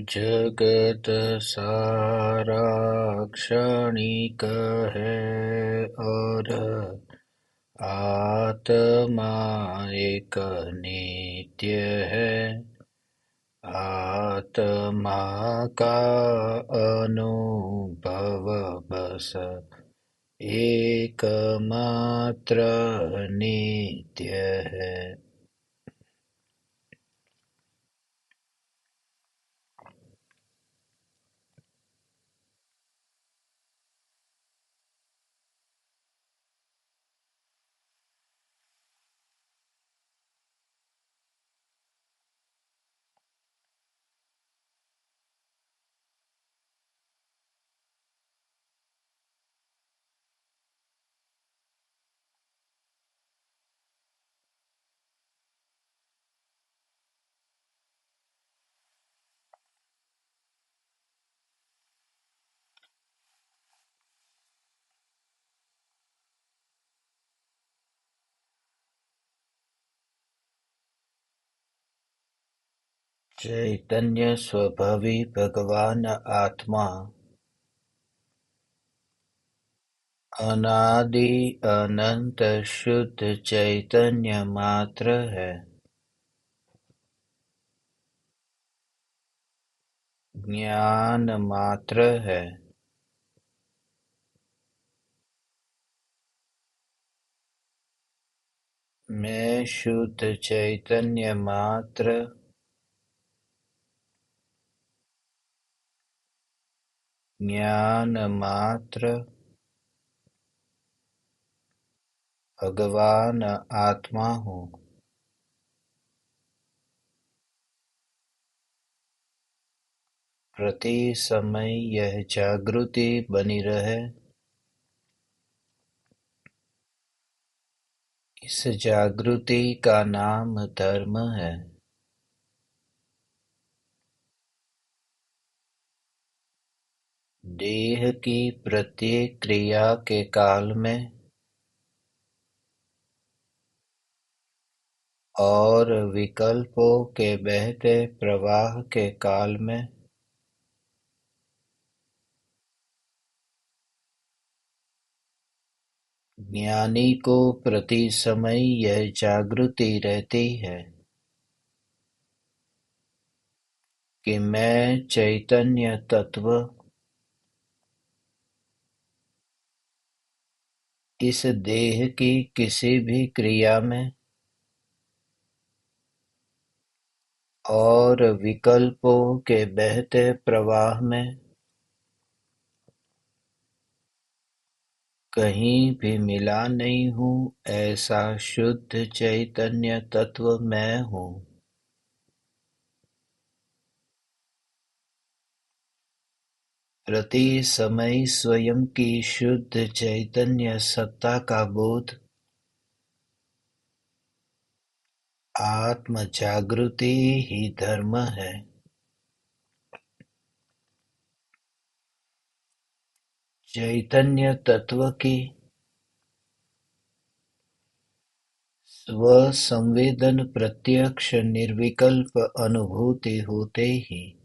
जगत सारा क्षणिक है और आत्मा एक नित्य है। आत्मा का अनुभव बस एकमात्र नित्य है। चैतन्य स्वभावी भगवान आत्मा अनादि अनंत शुद्ध चैतन्य मात्र है। ज्ञान मात्र है। मैं शुद्ध चैतन्य मात्र ज्ञान मात्र भगवान आत्मा हूँ। प्रति समय यह जागृति बनी रहे। इस जागृति का नाम धर्म है। देह की प्रत्येक क्रिया के काल में और विकल्पों के बहते प्रवाह के काल में ज्ञानी को प्रति समय यह जागृति रहती है कि मैं चैतन्य तत्व इस देह की किसी भी क्रिया में और विकल्पों के बहते प्रवाह में कहीं भी मिला नहीं हूँ। ऐसा शुद्ध चैतन्य तत्व मैं हूँ। प्रति समय स्वयं की शुद्ध चैतन्य सत्ता का बोध आत्म जागृति ही धर्म है। चैतन्य तत्व की स्व-संवेदन प्रत्यक्ष निर्विकल्प अनुभूति होते ही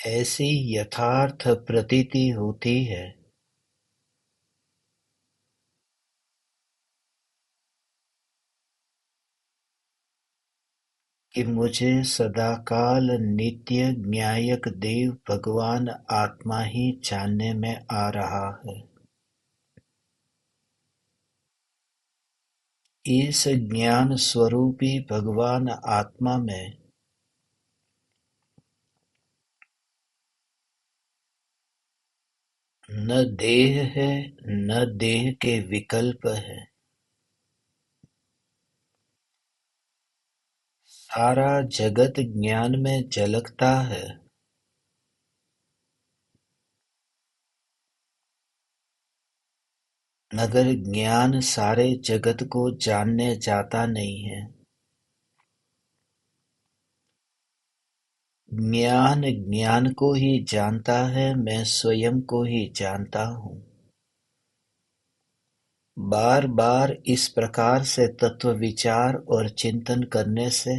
ऐसी यथार्थ प्रतीति होती है कि मुझे सदाकाल नित्य न्यायक देव भगवान आत्मा ही जानने में आ रहा है। इस ज्ञान स्वरूपी भगवान आत्मा में न देह है न देह के विकल्प है। सारा जगत ज्ञान में झलकता है। मगर ज्ञान सारे जगत को जानने जाता नहीं है। ज्ञान ज्ञान को ही जानता है। मैं स्वयं को ही जानता हूँ। बार बार इस प्रकार से तत्व विचार और चिंतन करने से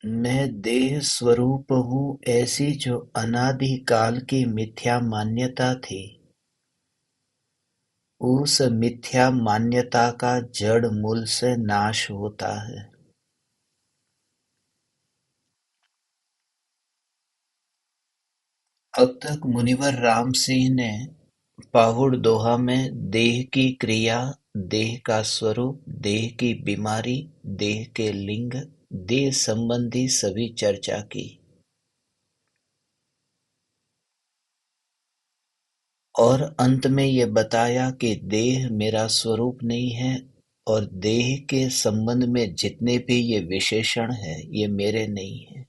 मैं देह स्वरूप हूँ ऐसी जो अनादि काल की मिथ्या मान्यता थी, उस मिथ्या मान्यता का जड़ मूल से नाश होता है। अब तक मुनिवर राम सिंह ने पाहुड़ दोहा में देह की क्रिया, देह का स्वरूप, देह की बीमारी, देह के लिंग, देह संबंधी सभी चर्चा की और अंत में ये बताया कि देह मेरा स्वरूप नहीं है और देह के संबंध में जितने भी ये विशेषण है ये मेरे नहीं है।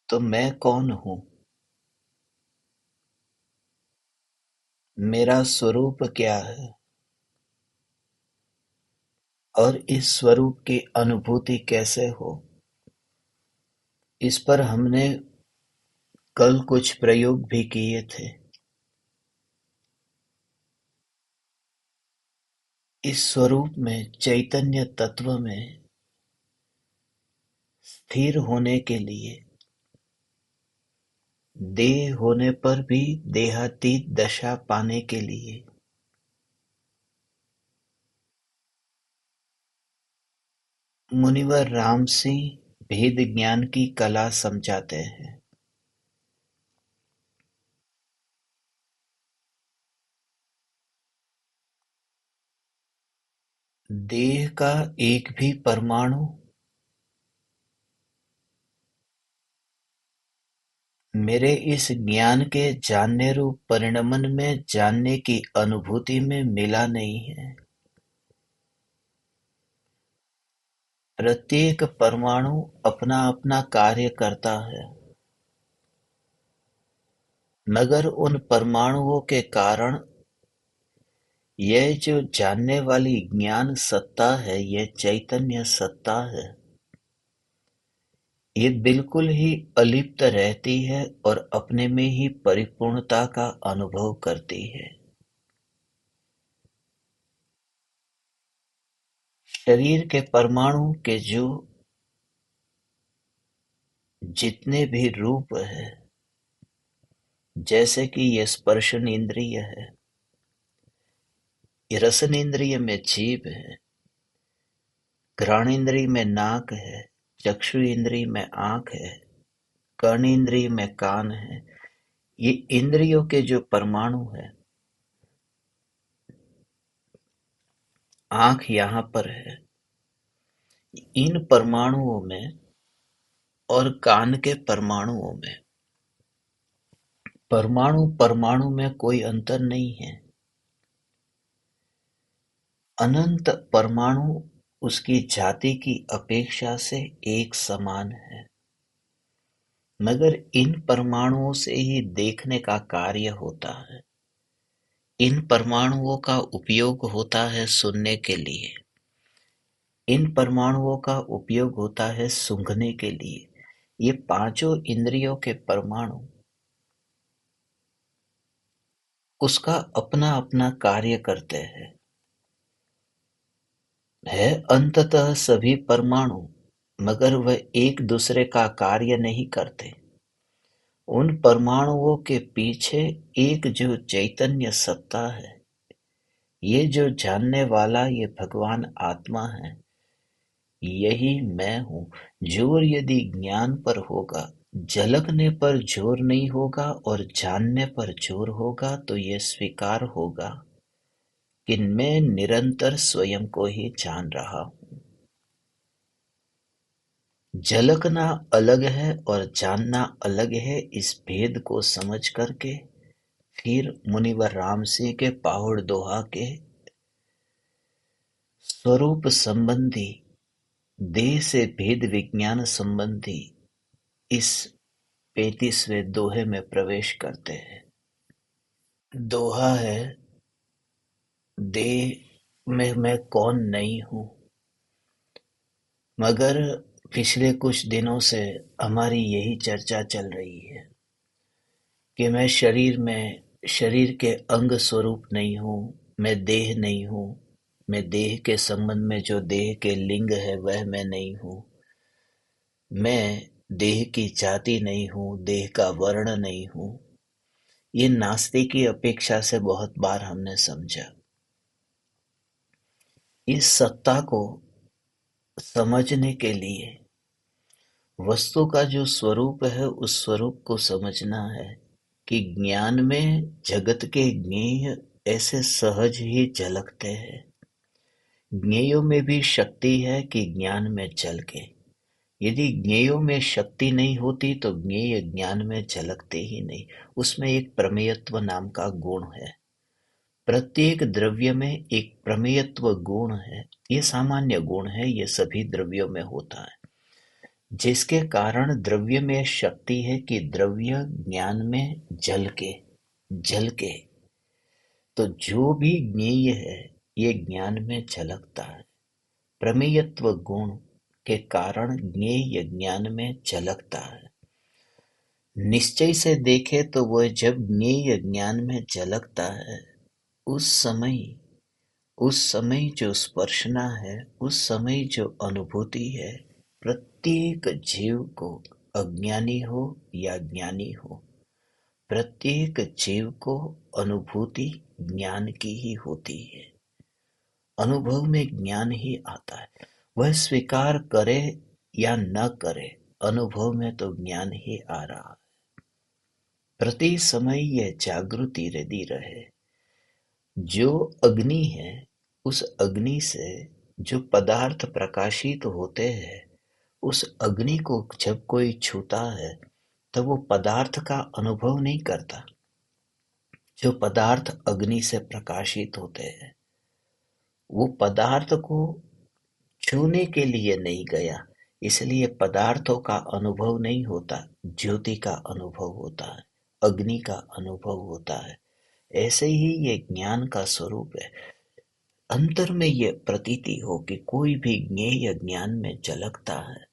तो मैं कौन हूँ? मेरा स्वरूप क्या है और इस स्वरूप की अनुभूति कैसे हो, इस पर हमने कल कुछ प्रयोग भी किए थे। इस स्वरूप में, चैतन्य तत्व में स्थिर होने के लिए देह होने पर भी देहातीत दशा पाने के लिए मुनिवर राम सिंह भेद ज्ञान की कला समझाते हैं। देह का एक भी परमाणु मेरे इस ज्ञान के जानने रूप परिणमन में जानने की अनुभूति में मिला नहीं है। प्रत्येक परमाणु अपना अपना कार्य करता है, मगर उन परमाणुओं के कारण यह जो जानने वाली ज्ञान सत्ता है, यह चैतन्य सत्ता है, ये बिल्कुल ही अलिप्त रहती है और अपने में ही परिपूर्णता का अनुभव करती है। शरीर के परमाणु के जो जितने भी रूप है, जैसे कि ये स्पर्शन इंद्रिय है, ये रसन इंद्रिय में जीभ है, घ्राण इंद्रिय में नाक है, चक्षु इंद्रिय में आंख है, कर्ण इंद्रिय में कान है। ये इंद्रियों के जो परमाणु है, आंख यहाँ पर है, इन परमाणुओं में और कान के परमाणुओं में, परमाणु परमाणु में कोई अंतर नहीं है। अनंत परमाणु उसकी जाति की अपेक्षा से एक समान है, मगर इन परमाणुओं से ही देखने का कार्य होता है। इन परमाणुओं का उपयोग होता है सुनने के लिए, इन परमाणुओं का उपयोग होता है सूंघने के लिए। ये पांचों इंद्रियों के परमाणु उसका अपना अपना कार्य करते हैं। है अंततः सभी परमाणु, मगर वह एक दूसरे का कार्य नहीं करते। उन परमाणुओं के पीछे एक जो चैतन्य सत्ता है, ये जो जानने वाला ये भगवान आत्मा है, यही मैं हूँ। जोर यदि ज्ञान पर होगा, झलकने पर जोर नहीं होगा और जानने पर जोर होगा, तो ये स्वीकार होगा कि मैं निरंतर स्वयं को ही जान रहा हूँ। झलकना अलग है और जानना अलग है। इस भेद को समझ करके फिर मुनिवर राम सिंह के पाहुड़ दोहा के स्वरूप संबंधी, देह से भेद विज्ञान संबंधी इस 35वें दोहे में प्रवेश करते हैं। दोहा है, देह में मैं कौन नहीं हूँ, मगर पिछले कुछ दिनों से हमारी यही चर्चा चल रही है कि मैं शरीर के अंग स्वरूप नहीं हूँ, मैं देह नहीं हूँ, मैं देह के संबंध में जो देह के लिंग है वह मैं नहीं हूँ, मैं देह की जाति नहीं हूँ, देह का वर्ण नहीं हूँ। ये नास्तिक की अपेक्षा से बहुत बार हमने समझा। इस सत्ता को समझने के लिए वस्तु का जो स्वरूप है उस स्वरूप को समझना है कि ज्ञान में जगत के ज्ञेय ऐसे सहज ही झलकते हैं। ज्ञेयों में भी शक्ति है कि ज्ञान में झलके। यदि ज्ञेयों में शक्ति नहीं होती तो ज्ञेय ज्ञान में झलकते ही नहीं। उसमें एक प्रमेयत्व नाम का गुण है। प्रत्येक द्रव्य में एक प्रमेयत्व गुण है। ये सामान्य गुण है, ये सभी द्रव्यों में होता है, जिसके कारण द्रव्य में शक्ति है कि द्रव्य ज्ञान में झलके। तो जो भी ज्ञेय है ये ज्ञान में झलकता है। प्रमेयत्व गुण के कारण ज्ञेय ज्ञान में झलकता है। निश्चय से देखे तो वह जब ज्ञेय ज्ञान में झलकता है उस समय जो स्पर्शना है, उस समय जो अनुभूति है, प्रत्येक जीव को, अज्ञानी हो या ज्ञानी हो, प्रत्येक जीव को अनुभूति ज्ञान की ही होती है। अनुभव में ज्ञान ही आता है। वह स्वीकार करे या न करे, अनुभव में तो ज्ञान ही आ रहा है। प्रति समय यह जागृति यदि रहे, जो अग्नि है उस अग्नि से जो पदार्थ प्रकाशित होते हैं, उस अग्नि को जब कोई छूता है तब वो पदार्थ का अनुभव नहीं करता। जो पदार्थ अग्नि से प्रकाशित होते हैं वो पदार्थ को छूने के लिए नहीं गया, इसलिए पदार्थों का अनुभव नहीं होता, ज्योति का अनुभव होता है, अग्नि का अनुभव होता है। ऐसे ही ये ज्ञान का स्वरूप है। अंतर में ये प्रतीति हो कि कोई भी ज्ञेय ज्ञान में झलकता है,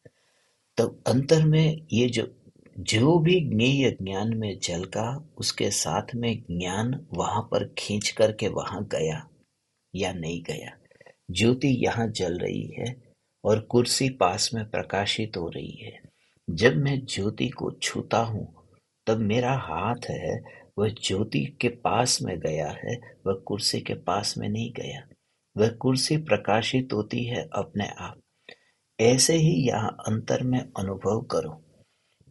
तब अंतर में ये जो भी ज्ञेय ज्ञान में झलका, उसके साथ में ज्ञान वहां पर खींच करके वहां गया या नहीं गया। ज्योति यहाँ जल रही है और कुर्सी पास में प्रकाशित हो रही है। जब मैं ज्योति को छूता हूँ तब मेरा हाथ है वह ज्योति के पास में गया है, वह कुर्सी के पास में नहीं गया। वह कुर्सी प्रकाशित होती है अपने आप। ऐसे ही यहाँ अंतर में अनुभव करो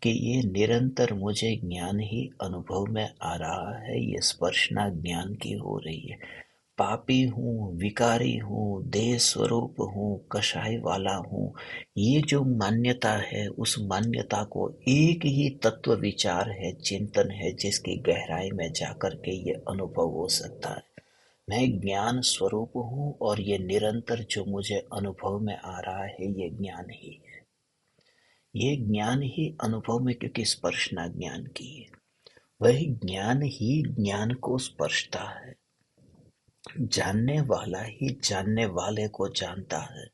कि ये निरंतर मुझे ज्ञान ही अनुभव में आ रहा है। ये स्पर्शना ज्ञान की हो रही है। पापी हूँ, विकारी हूँ, देह स्वरूप हूँ, कषाय वाला हूँ, ये जो मान्यता है उस मान्यता को एक ही तत्व विचार है, चिंतन है, जिसकी गहराई में जाकर के ये अनुभव हो सकता है। मैं ज्ञान स्वरूप हूँ और ये निरंतर जो मुझे अनुभव में आ रहा है ये ज्ञान ही है। ये ज्ञान ही अनुभव में, क्योंकि स्पर्शना ज्ञान की है, वही ज्ञान ही ज्ञान को स्पर्शता है। जानने वाला ही जानने वाले को जानता है।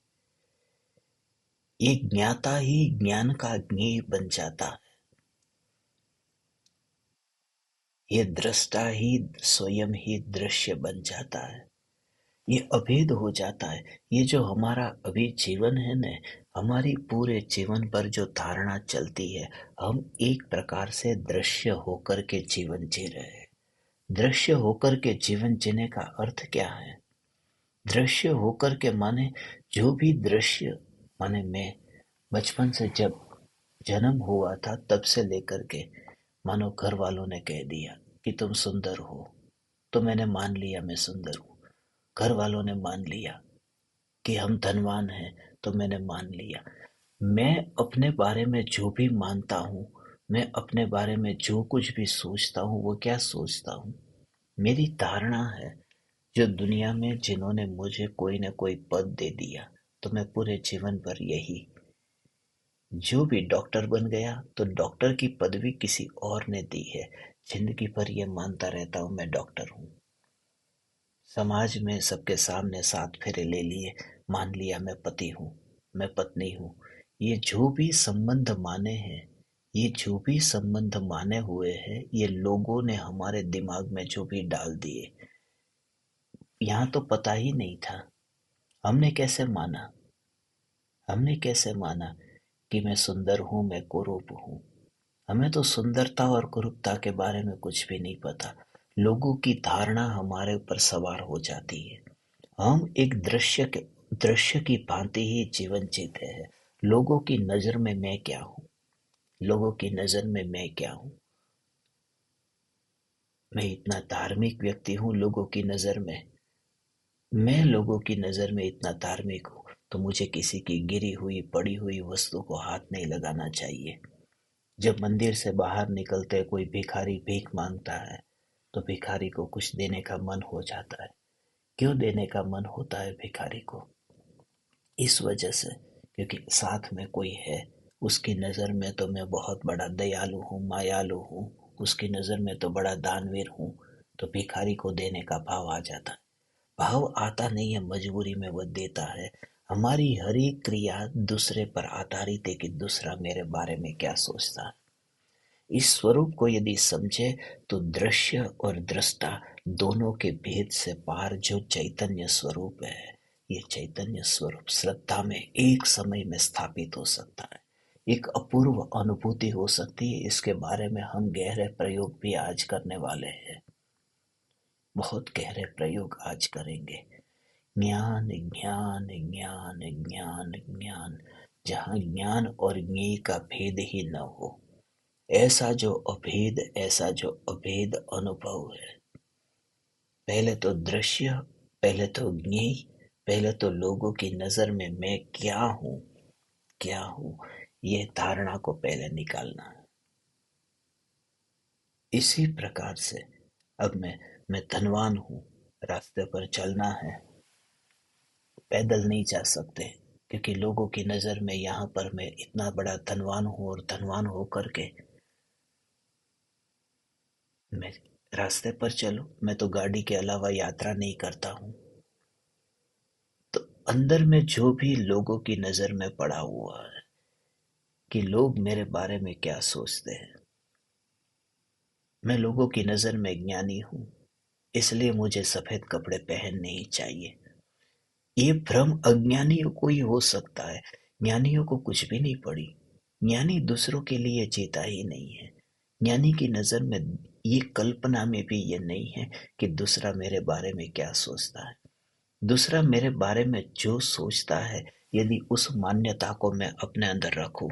ये ज्ञाता ही ज्ञान का ज्ञेय बन जाता है। ये दृष्टा ही स्वयं ही दृश्य बन जाता है। ये अभेद हो जाता है। ये जो हमारा अभी जीवन है न, हमारी पूरे जीवन पर जो धारणा चलती है, हम एक प्रकार से दृश्य होकर के जीवन जी रहे हैं। दृश्य होकर के जीवन जीने का अर्थ क्या है? दृश्य होकर के माने जो भी दृश्य, माने मैं बचपन से जब जन्म हुआ था तब से लेकर के, मानो घर वालों ने कह दिया कि तुम सुंदर हो, तो मैंने मान लिया मैं सुंदर हूँ। घर वालों ने मान लिया कि हम धनवान हैं, तो मैंने मान लिया। मैं अपने बारे में जो भी मानता हूँ, मैं अपने बारे में जो कुछ भी सोचता हूँ, वो क्या सोचता हूँ, मेरी धारणा है। जो दुनिया में जिन्होंने मुझे कोई न कोई पद दे दिया, तो मैं पूरे जीवन भर यही, जो भी डॉक्टर बन गया तो डॉक्टर की पदवी किसी और ने दी है, जिंदगी भर ये मानता रहता हूँ मैं डॉक्टर हूँ। समाज में सबके सामने 7 फेरे ले लिए, मान लिया मैं पति हूँ। मैं पत्नी हूँ। ये जो भी संबंध माने हैं, ये जो भी संबंध माने हुए हैं, ये लोगों ने हमारे दिमाग में जो भी डाल दिए, यहाँ तो पता ही नहीं था। हमने कैसे माना? हमने कैसे माना कि मैं सुंदर हूँ, मैं कुरूप हूँ? हमें तो सुंदरता और कुरूपता के बारे में कुछ भी नहीं पता। लोगों की धारणा हमारे ऊपर सवार हो जाती है। हम एक दृश्य की भांति ही जीवन जीते हैं। लोगों की नजर में मैं क्या हूँ? लोगों की नजर में मैं क्या हूँ? मैं इतना धार्मिक व्यक्ति हूँ लोगों की नजर में। मैं लोगों की नजर में इतना धार्मिक हूँ तो मुझे किसी की गिरी हुई पड़ी हुई वस्तु को हाथ नहीं लगाना चाहिए। जब मंदिर से बाहर निकलते कोई भिखारी भीख मांगता है तो भिखारी को कुछ देने का मन हो जाता है। क्यों देने का मन होता है भिखारी को? इस वजह से, क्योंकि साथ में कोई है। उसकी नज़र में तो मैं बहुत बड़ा दयालु हूँ, मायालु हूँ। उसकी नज़र में तो बड़ा दानवीर हूँ। तो भिखारी को देने का भाव आ जाता है। भाव आता नहीं है, मजबूरी में वह देता है। हमारी हर एक क्रिया दूसरे पर आधारित है कि दूसरा मेरे बारे में क्या सोचता है। इस स्वरूप को यदि समझे तो दृश्य और दृष्टा दोनों के भेद से पार जो चैतन्य स्वरूप है, ये चैतन्य स्वरूप श्रद्धा में एक समय में स्थापित हो सकता है। एक अपूर्व अनुभूति हो सकती है। इसके बारे में हम गहरे प्रयोग भी आज करने वाले हैं। बहुत गहरे प्रयोग आज करेंगे। ज्ञान ज्ञान ज्ञान ज्ञान ज्ञान, जहाँ ज्ञान और ज्ञेय का भेद ही न हो। ऐसा जो अभेद अनुभव है। पहले तो दृश्य, पहले तो ज्ञेय, पहले तो लोगों की नजर में मैं क्या हूँ, ये धारणा को पहले निकालना है। इसी प्रकार से अब मैं धनवान हूँ, रास्ते पर चलना है, पैदल नहीं जा सकते क्योंकि लोगों की नजर में यहाँ पर मैं इतना बड़ा धनवान हूँ और धनवान होकर के मैं रास्ते पर चलूं। मैं तो गाड़ी के अलावा यात्रा नहीं करता हूँ। तो अंदर में जो भी लोगों की नजर में पड़ा हुआ है कि लोग मेरे बारे में क्या सोचते हैं। मैं लोगों की नजर में ज्ञानी हूँ, इसलिए मुझे सफेद कपड़े पहनने ही चाहिए। ये भ्रम अज्ञानियों को ही हो सकता है। ज्ञानियों को कुछ भी नहीं पड़ी। ज्ञानी दूसरों के लिए जीता ही नहीं है। ज्ञानी की नजर में ये कल्पना में भी ये नहीं है कि दूसरा मेरे बारे में क्या सोचता है। दूसरा मेरे बारे में जो सोचता है, यदि उस मान्यता को मैं अपने अंदर रखूं,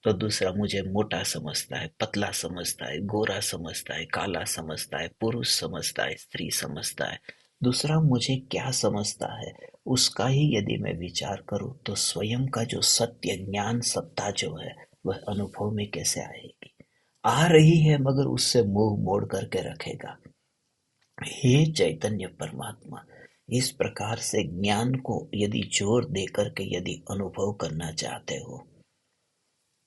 तो दूसरा मुझे मोटा समझता है, पतला समझता है, गोरा समझता है, काला समझता है, पुरुष समझता है, स्त्री समझता है। दूसरा मुझे क्या समझता है, उसका ही यदि मैं विचार करूं तो स्वयं का जो सत्य ज्ञान सत्ता जो है वह अनुभव में कैसे आएगी? आ रही है मगर उससे मुंह मोड़ करके रखेगा। हे चैतन्य परमात्मा, इस प्रकार से ज्ञान को यदि जोर दे करके यदि अनुभव करना चाहते हो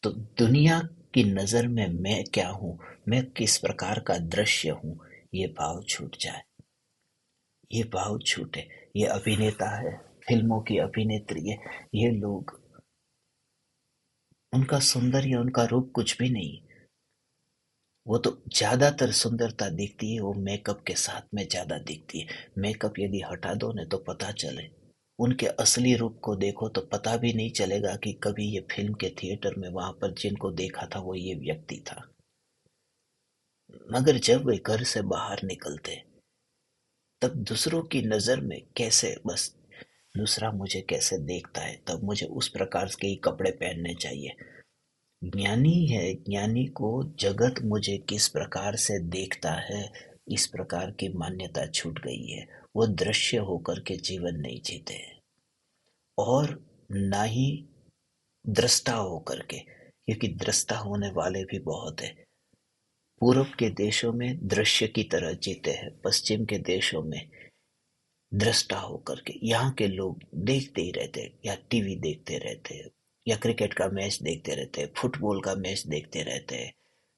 तो दुनिया की नजर में मैं क्या हूँ, मैं किस प्रकार का दृश्य हूँ, ये भाव छूट जाए। ये भाव छूटे। ये अभिनेता है, फिल्मों की अभिनेत्री है, ये लोग, उनका सौंदर्य उनका रूप कुछ भी नहीं। वो तो ज्यादातर सुंदरता दिखती है वो मेकअप के साथ में ज्यादा दिखती है। मेकअप यदि हटा दो ना तो पता चले, उनके असली रूप को देखो तो पता भी नहीं चलेगा कि कभी ये फिल्म के थिएटर में वहां पर जिनको देखा था वो ये व्यक्ति था। मगर जब वे घर से बाहर निकलते तब दूसरों की नजर में कैसे, बस दूसरा मुझे कैसे देखता है तब मुझे उस प्रकार के ही कपड़े पहनने चाहिए। ज्ञानी है, ज्ञानी को जगत मुझे किस प्रकार से देखता है, इस प्रकार की मान्यता छूट गई है। वो दृश्य होकर के जीवन नहीं जीते हैं और ना ही दृष्टा होकर के, क्योंकि दृष्टा होने वाले भी बहुत है। पूर्व के देशों में दृश्य की तरह जीते हैं, पश्चिम के देशों में दृष्टा होकर के। यहाँ के लोग देखते ही रहते हैं, या टीवी देखते रहते हैं, या क्रिकेट का मैच देखते रहते हैं, फुटबॉल का मैच देखते रहते हैं,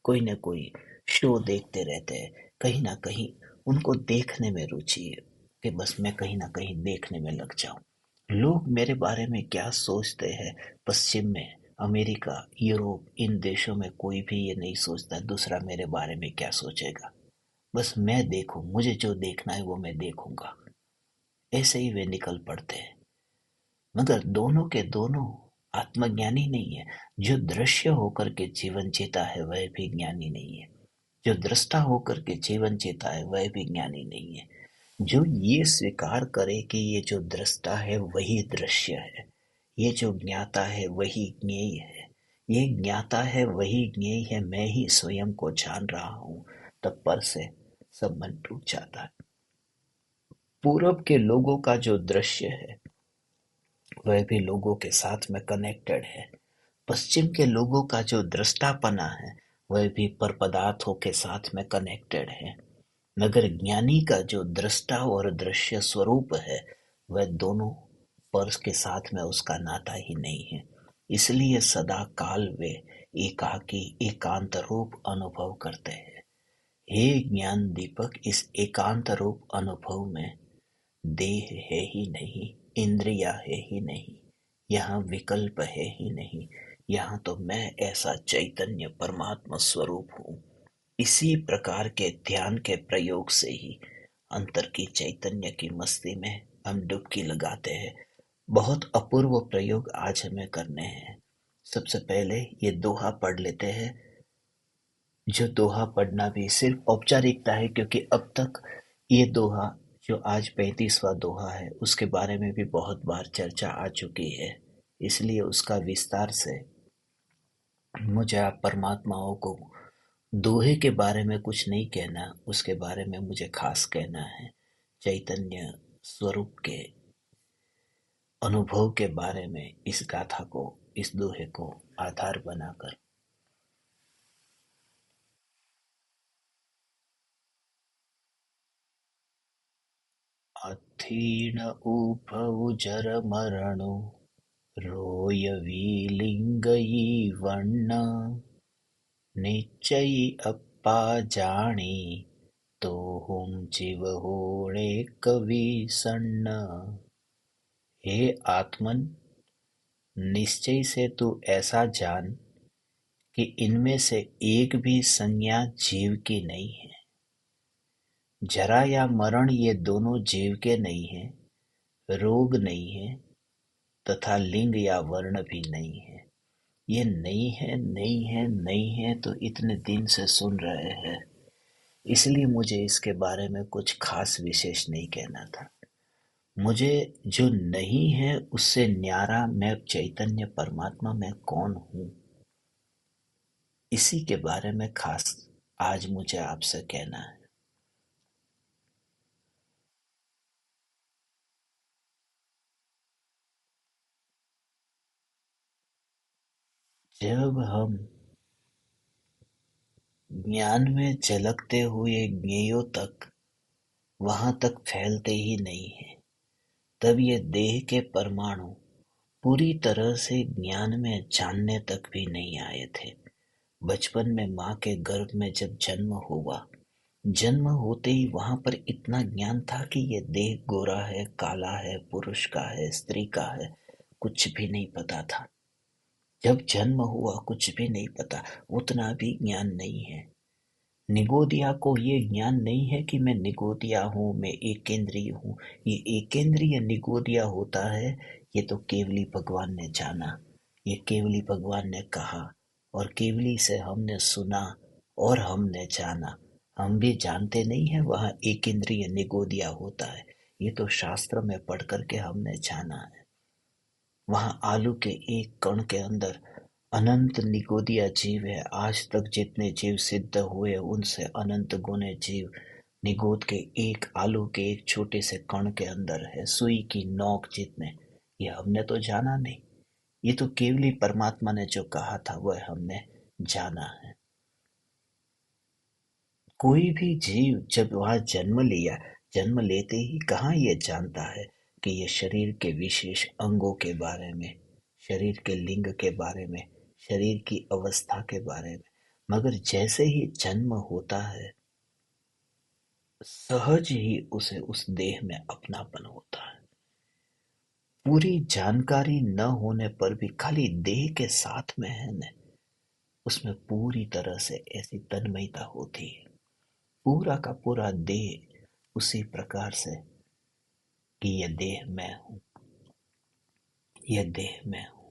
कोई ना कोई शो देखते रहते हैं। कहीं ना कहीं उनको देखने में रुचि है कि बस मैं कहीं ना कहीं देखने में लग जाऊं। लोग मेरे बारे में क्या सोचते हैं? पश्चिम में, अमेरिका, यूरोप, इन देशों में कोई भी ये नहीं सोचता दूसरा मेरे बारे में क्या सोचेगा। बस मैं देखूं, मुझे जो देखना है वो मैं देखूंगा। ऐसे ही वे निकल पड़ते हैं। मगर दोनों के दोनों आत्मज्ञानी नहीं है। जो दृश्य होकर के जीवन जीता है वह भी ज्ञानी नहीं है। जो दृष्टा होकर के जीवन जीता है वह भी ज्ञानी नहीं है। जो ये स्वीकार करे कि ये जो दृष्टा है वही दृश्य है, ये जो ज्ञाता है वही ज्ञेय है, ये ज्ञाता है वही ज्ञेय है, मैं ही स्वयं को जान रहा हूँ, तब पर से सब मन टूट जाता है। पूरब के लोगों का जो दृश्य है वह भी लोगों के साथ में कनेक्टेड है। पश्चिम के लोगों का जो दृष्टापना है वह भी पर पदार्थों के साथ में कनेक्टेड है। मगर ज्ञानी का जो दृष्टा और दृश्य स्वरूप है वह दोनों पर के साथ में उसका नाता ही नहीं है। इसलिए सदा काल वे एकाकी एकांत रूप अनुभव करते हैं। हे ज्ञान दीपक, इस एकांत रूप अनुभव में देह है ही नहीं, इंद्रिया है ही नहीं, यहाँ विकल्प है ही नहीं। यहाँ तो मैं ऐसा चैतन्य परमात्मा स्वरूप हूँ। इसी प्रकार के ध्यान के प्रयोग से ही अंतर की चैतन्य की मस्ती में हम डुबकी लगाते हैं। बहुत अपूर्व प्रयोग आज हमें करने हैं। सबसे पहले ये दोहा पढ़ लेते हैं, जो दोहा पढ़ना भी सिर्फ औपचारिकता है, क्योंकि अब तक ये दोहा, जो आज 35वां दोहा है, उसके बारे में भी बहुत बार चर्चा आ चुकी है। इसलिए उसका विस्तार से मुझे आप परमात्माओं को दोहे के बारे में कुछ नहीं कहना, उसके बारे में मुझे खास कहना है। चैतन्य स्वरूप के अनुभव के बारे में इस गाथा को, इस दोहे को आधार बनाकर। अथीन उभौ जर मरणु, रोय वीलिंगई वर्ण, निश्चयी अप्पा जानी, तो हुम जीव होणे कवि सन्न। हे आत्मन, निश्चय से तू ऐसा जान कि इनमें से एक भी संज्ञा जीव की नहीं है। जरा या मरण ये दोनों जीव के नहीं है, रोग नहीं है, तथा लिंग या वर्ण भी नहीं है। ये नहीं है, नहीं है, नहीं है तो इतने दिन से सुन रहे हैं, इसलिए मुझे इसके बारे में कुछ खास विशेष नहीं कहना था। मुझे जो नहीं है उससे न्यारा मैं चैतन्य परमात्मा में कौन हूँ, इसी के बारे में खास आज मुझे आपसे कहना है। जब हम ज्ञान में झलकते हुए ज्ञेयों तक वहां तक फैलते ही नहीं है, तब ये देह के परमाणु पूरी तरह से ज्ञान में जानने तक भी नहीं आए थे। बचपन में माँ के गर्भ में जब जन्म हुआ, जन्म होते ही वहां पर इतना ज्ञान था कि ये देह गोरा है, काला है, पुरुष का है, स्त्री का है, कुछ भी नहीं पता था। जब जन्म हुआ कुछ भी नहीं पता, उतना भी ज्ञान नहीं है। निगोदिया को ये ज्ञान नहीं है कि मैं निगोदिया हूँ, मैं एकेंद्रीय हूँ। ये एकेंद्रीय निगोदिया होता है, ये तो केवली भगवान ने जाना, ये केवली भगवान ने कहा, और केवली से हमने सुना और हमने जाना। हम भी जानते नहीं है वहाँ एकेंद्रीय निगोदिया होता है, ये तो शास्त्र में पढ़ करके हमने जाना है। वहाँ आलू के एक कण के अंदर अनंत निगोदिया जीव है। आज तक जितने जीव सिद्ध हुए उनसे अनंत गुने जीव निगोद के एक आलू के एक छोटे से कण के अंदर है, सुई की नोक जितने। ये हमने तो जाना नहीं, ये तो केवली परमात्मा ने जो कहा था वह हमने जाना है। कोई भी जीव जब वहाँ जन्म लिया, जन्म लेते ही कहाँ ये जानता है कि ये शरीर के विशेष अंगों के बारे में, शरीर के लिंग के बारे में, शरीर की अवस्था के बारे में। मगर जैसे ही जन्म होता है, सहज ही उसे उस देह में अपनापन होता है। पूरी जानकारी न होने पर भी खाली देह के साथ में है न, उसमें पूरी तरह से ऐसी तन्मयता होती है, पूरा का पूरा देह उसी प्रकार से कि यह देह मैं हूं, यह देह मैं हूं।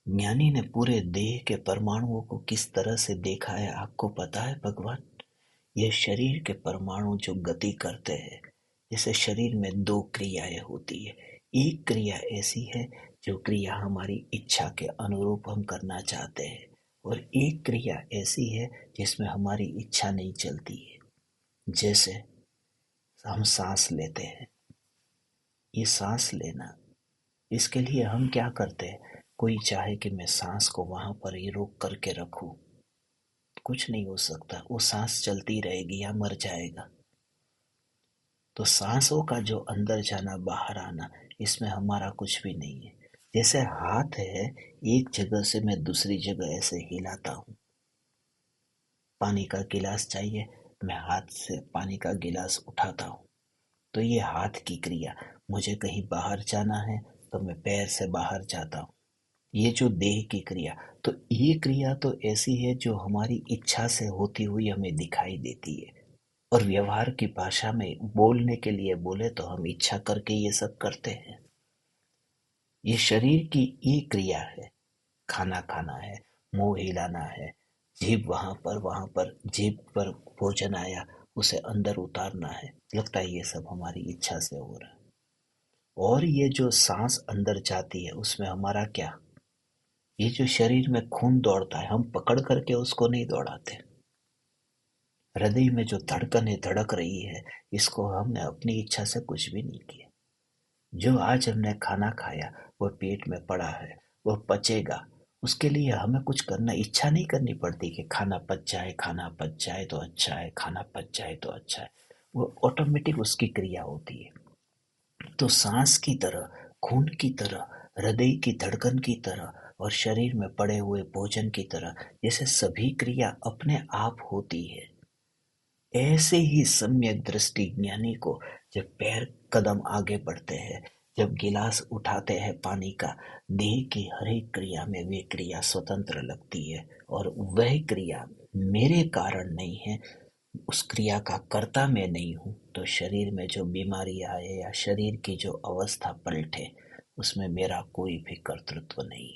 ज्ञानी ने पूरे देह के परमाणुओं को किस तरह से देखा है आपको पता है भगवान? यह शरीर के परमाणु जो गति करते हैं, जैसे शरीर में दो क्रियाएं होती है। एक क्रिया ऐसी है जो क्रिया हमारी इच्छा के अनुरूप हम करना चाहते हैं, और एक क्रिया ऐसी है जिसमें हमारी इच्छा नहीं चलती है। जैसे हम सांस लेते हैं, ये सांस लेना, इसके लिए हम क्या करते हैं? कोई चाहे कि मैं सांस को वहां पर ही रोक करके रखूं, कुछ नहीं हो सकता, वो सांस चलती रहेगी या मर जाएगा। तो सांसों का जो अंदर जाना बाहर आना, इसमें हमारा कुछ भी नहीं है। जैसे हाथ है, एक जगह से मैं दूसरी जगह ऐसे हिलाता हूँ। पानी का गिलास चाहिए, मैं हाथ से पानी का गिलास उठाता हूँ, तो ये हाथ की क्रिया। मुझे कहीं बाहर जाना है तो मैं पैर से बाहर जाता हूँ। ये जो देह की क्रिया, तो ये क्रिया तो ऐसी है जो हमारी इच्छा से होती हुई हमें दिखाई देती है। और व्यवहार की भाषा में बोलने के लिए बोले तो हम इच्छा करके ये सब करते हैं। ये शरीर की ये क्रिया है। खाना खाना है, मुंह हिलाना है, जीभ वहां पर जीभ पर भोजन आया, उसे अंदर उतारना है। लगता है ये सब हमारी इच्छा से हो रहा है। और ये जो सांस अंदर जाती है, उसमें हमारा क्या? ये जो शरीर में खून दौड़ता है, हम पकड़ करके उसको नहीं दौड़ाते। हृदय में जो धड़कनें धड़क रही है, इसको हमने अपनी इच्छा से कुछ भी नहीं किया। जो आज हमने खाना खाया, वो पेट में पड़ा है, वो पचेगा। उसके लिए हमें कुछ करना, इच्छा नहीं करनी पड़ती कि खाना पच जाए, खाना पच जाए तो अच्छा है, खाना पच जाए तो अच्छा है। वो ऑटोमेटिक उसकी क्रिया होती है। तो सांस की तरह, खून की तरह, हृदय की धड़कन की तरह, और शरीर में पड़े हुए भोजन की तरह, जैसे सभी क्रिया अपने आप होती है, ऐसे ही सम्यक दृष्टि ज्ञानी को जब पैर कदम आगे बढ़ते हैं, जब गिलास उठाते हैं पानी का, देह की हर एक क्रिया में वे क्रिया स्वतंत्र लगती है, और वह क्रिया मेरे कारण नहीं है, उस क्रिया का कर्ता मैं नहीं हूं। तो शरीर में जो बीमारी आए या शरीर की जो अवस्था पलटे, उसमें मेरा कोई भी कर्तृत्व नहीं।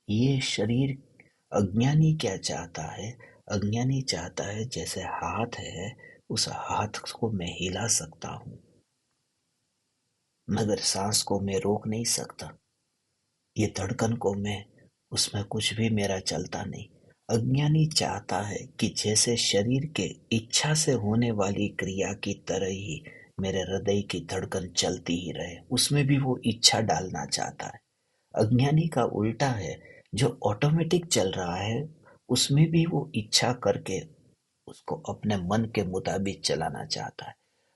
ये शरीर, अज्ञानी क्या चाहता है? अज्ञानी चाहता है जैसे हाथ है, उस हाथ को मैं हिला सकता हूं, मगर सांस को मैं रोक नहीं सकता। ये धड़कन को मैं, उसमें कुछ भी मेरा चलता नहीं। अज्ञानी चाहता है कि जैसे शरीर के इच्छा से होने वाली क्रिया की तरह ही मेरे हृदय की धड़कन चलती ही रहे, उसमें भी वो इच्छा डालना चाहता है। अज्ञानी का उल्टा है, जो ऑटोमेटिक चल रहा है, उसमें भी वो इच्छा करके उसको अपने मन के मुताबिक चलाना चाहता है।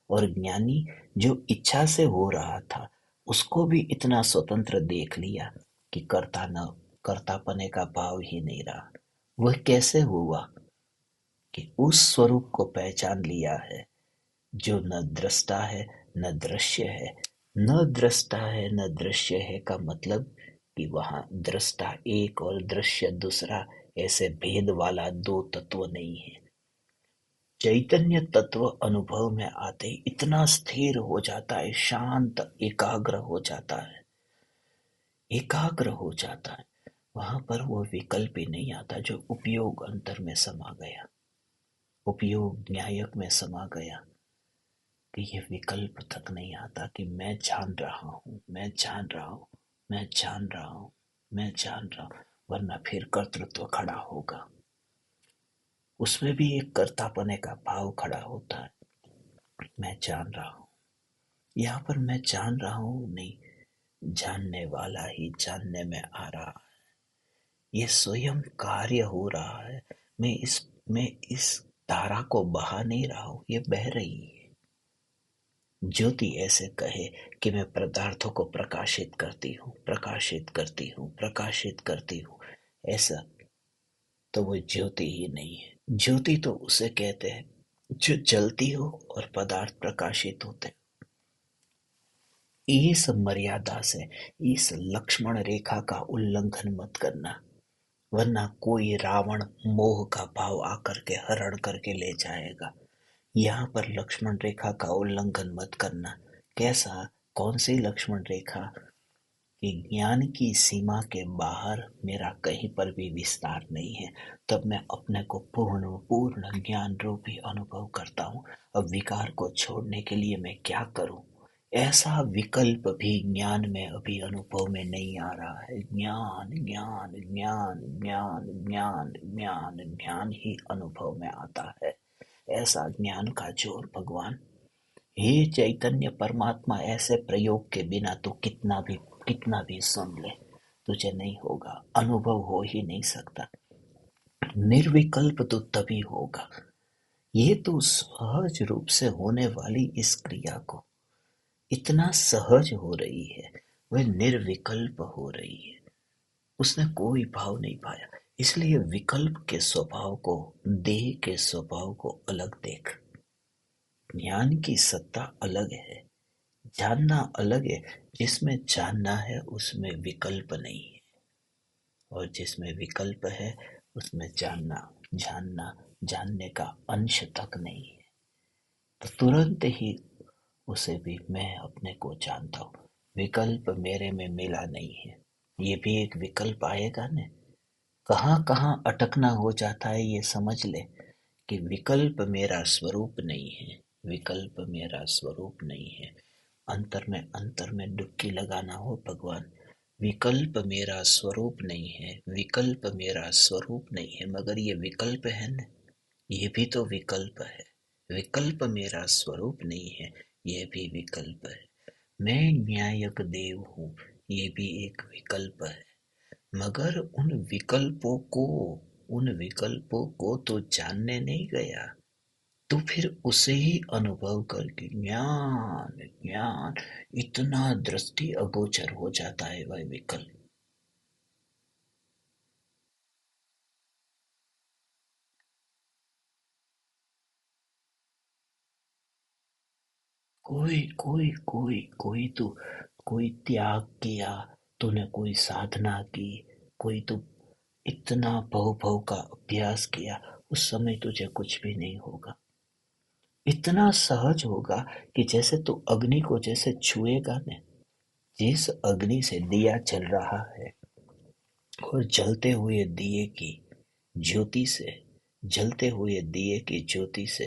और ज्ञानी जो इच्छा से हो रहा था, उसको भी इतना स्वतंत्र देख लिया कि करता न कर्तापने का भाव ही नहीं रहा। वह कैसे हुआ? कि उस स्वरूप को पहचान लिया है जो न दृष्टा है न दृश्य है। न दृष्टा है न दृश्य है का मतलब कि वहां दृष्टा एक और दृश्य दूसरा, ऐसे भेद वाला दो तत्व नहीं है। चैतन्य तत्व अनुभव में आते ही इतना स्थिर हो जाता है, शांत एकाग्र हो जाता है, एकाग्र हो जाता है। वहां पर वो विकल्प ही नहीं आता जो उपयोग अंतर में समा गया, उपयोग न्यायक में समा गया, कि ये विकल्प तक नहीं आता कि मैं जान रहा हूं, मैं जान रहा हूं, मैं जान रहा हूं, मैं जान रहा हूं, वरना फिर कर्तृत्व खड़ा होगा। उसमें भी एक कर्तापने का भाव खड़ा होता है। मैं जान रहा हूं, यहाँ पर मैं जान रहा हूं नहीं, जानने वाला ही जानने में आ रहा है। ये स्वयं कार्य हो रहा है। मैं इस धारा को बहा नहीं रहा हूं, ये बह रही है। ज्योति ऐसे कहे कि मैं पदार्थों को प्रकाशित करती हूँ, प्रकाशित करती हूँ, प्रकाशित करती हूँ, ऐसा, तो वो ज्योति ही नहीं है। ज्योति तो उसे कहते हैं जो जलती हो और पदार्थ प्रकाशित होते हैं। इस मर्यादा से, इस लक्ष्मण रेखा का उल्लंघन मत करना, वरना कोई रावण मोह का भाव आकर के हरण करके ले जाएगा। यहाँ पर लक्ष्मण रेखा का उल्लंघन मत करना। कैसा? कौन सी लक्ष्मण रेखा? कि ज्ञान की सीमा के बाहर मेरा कहीं पर भी विस्तार नहीं है, तब मैं अपने को पूर्ण पूर्ण ज्ञान रूपी अनुभव करता हूँ। अब विकार को छोड़ने के लिए मैं क्या करूँ? ऐसा विकल्प भी ज्ञान में अभी अनुभव में नहीं आ रहा है। ज्ञान ज्ञान ज्ञान ज्ञान ज्ञान ज्ञान ज्ञान ही अनुभव में आता है। ऐसा ज्ञान का जोर भगवान, हे चैतन्य परमात्मा, ऐसे प्रयोग के बिना तू कितना भी सुन ले, तुझे नहीं होगा, अनुभव हो ही नहीं सकता। निर्विकल्प तो तभी होगा। ये तो सहज रूप से होने वाली इस क्रिया को इतना सहज हो रही है, वह निर्विकल्प हो रही है। उसने कोई भाव नहीं पाया। इसलिए विकल्प के स्वभाव को, देह के स्वभाव को अलग देख। ज्ञान की सत्ता अलग है, जानना अलग है। जिसमें जानना है उसमें विकल्प नहीं है, और जिसमें विकल्प है उसमें जानना, जानना, जानने का अंश तक नहीं है। तो तुरंत ही उसे भी मैं अपने को जानता हूँ। विकल्प मेरे में मिला नहीं है। ये भी एक विकल्प आएगा न। कहाँ कहाँ अटकना हो जाता है ये समझ ले, कि विकल्प मेरा स्वरूप नहीं है, विकल्प मेरा स्वरूप नहीं है। अंतर में डुबकी लगाना हो भगवान, विकल्प मेरा स्वरूप नहीं है, विकल्प मेरा स्वरूप नहीं है, मगर ये विकल्प है न, ये भी तो विकल्प है। विकल्प मेरा स्वरूप नहीं है, ये भी विकल्प है। मैं न्यायक देव हूँ, ये भी एक विकल्प है। मगर उन विकल्पों को तो जानने नहीं गया, तो फिर उसे ही अनुभव करके ज्ञान ज्ञान इतना दृष्टि अगोचर हो जाता है वह विकल्प। कोई कोई कोई कोई तो कोई त्याग किया, तूने कोई साधना की, कोई तो इतना भव भव का अभ्यास किया, उस समय तुझे कुछ भी नहीं होगा। इतना सहज होगा कि जैसे तू अग्नि को जैसे छुएगा न, जिस अग्नि से दिया जल रहा है, और जलते हुए दिए की ज्योति से, जलते हुए दिए की ज्योति से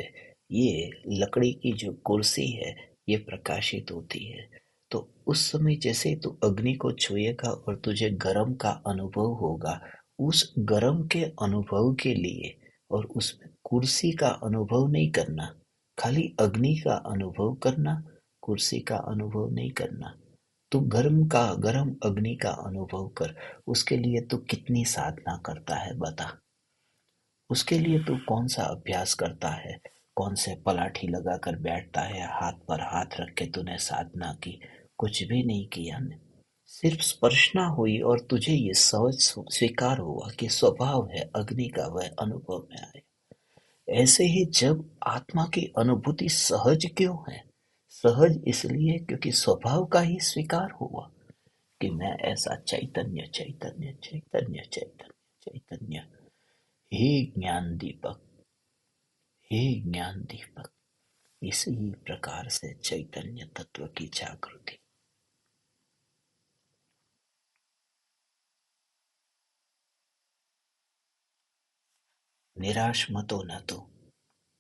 ये लकड़ी की जो कुर्सी है ये प्रकाशित होती है। तो उस समय जैसे तू अग्नि को छुएगा और तुझे गर्म का अनुभव होगा, उस गर्म के अनुभव के लिए, और उसमें कुर्सी का अनुभव नहीं करना, खाली अग्नि का अनुभव करना, कुर्सी का अनुभव नहीं करना। तू गर्म अग्नि का अनुभव कर। उसके लिए तू कितनी साधना करता है बता। उसके लिए तू कौन सा अभ्यास करता है, कौन से पलाठी लगा कर बैठता है, हाथ पर हाथ रख के तूने साधना की? कुछ भी नहीं किया ने। सिर्फ स्पर्शना हुई और तुझे ये सहज स्वीकार हुआ कि स्वभाव है अग्नि का, वह अनुभव में आए। ऐसे ही जब आत्मा की अनुभूति सहज क्यों है? सहज इसलिए क्योंकि स्वभाव का ही स्वीकार हुआ कि मैं ऐसा चैतन्य चैतन्य चैतन्य चैतन्य चैतन्य। हे ज्ञान दीपक, हे ज्ञान दीपक, इसी प्रकार से चैतन्य तत्व की जागृति। निराश मत होना तो।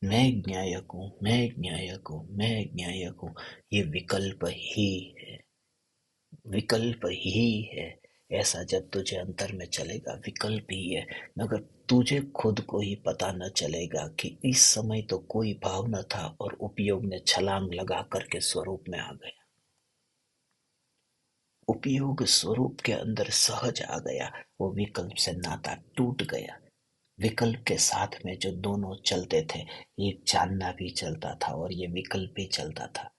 मैं ज्ञायक हूँ, मैं ज्ञायक हूँ, मैं ज्ञायक हूँ, ये विकल्प ही है, विकल्प ही है। ऐसा जब तुझे अंतर में चलेगा, विकल्प ही है। मगर तुझे खुद को ही पता न चलेगा कि इस समय तो कोई भाव न था और उपयोग ने छलांग लगा करके स्वरूप में आ गया। उपयोग स्वरूप के अंदर सहज आ गया, वो विकल्प से नाता टूट गया। विकल्प के साथ में जो दोनों चलते थे, एक जानना भी चलता था और ये विकल्प भी चलता था,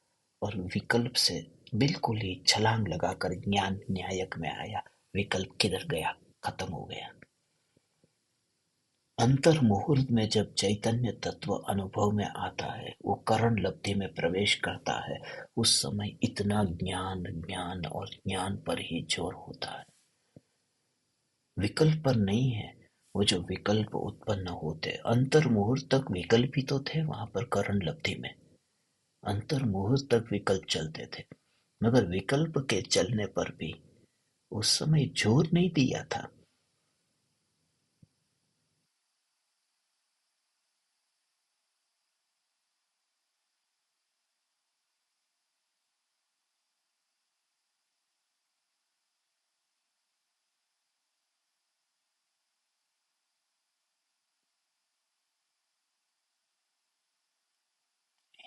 और विकल्प से बिल्कुल ही छलांग लगाकर ज्ञान न्यायक में आया। विकल्प किधर गया? खत्म हो गया। अंतर मुहूर्त में जब चैतन्य तत्व अनुभव में आता है, वो करण लब्धि में प्रवेश करता है, उस समय इतना ज्ञान ज्ञान और ज्ञान पर ही जोर होता है, विकल्प पर नहीं है। वो जो विकल्प उत्पन्न होते, अंतर मुहूर्त तक विकल्प ही तो थे वहां पर करण लब्धि में, अंतर मुहूर्त तक विकल्प चलते थे, मगर विकल्प के चलने पर भी उस समय जोर नहीं दिया था।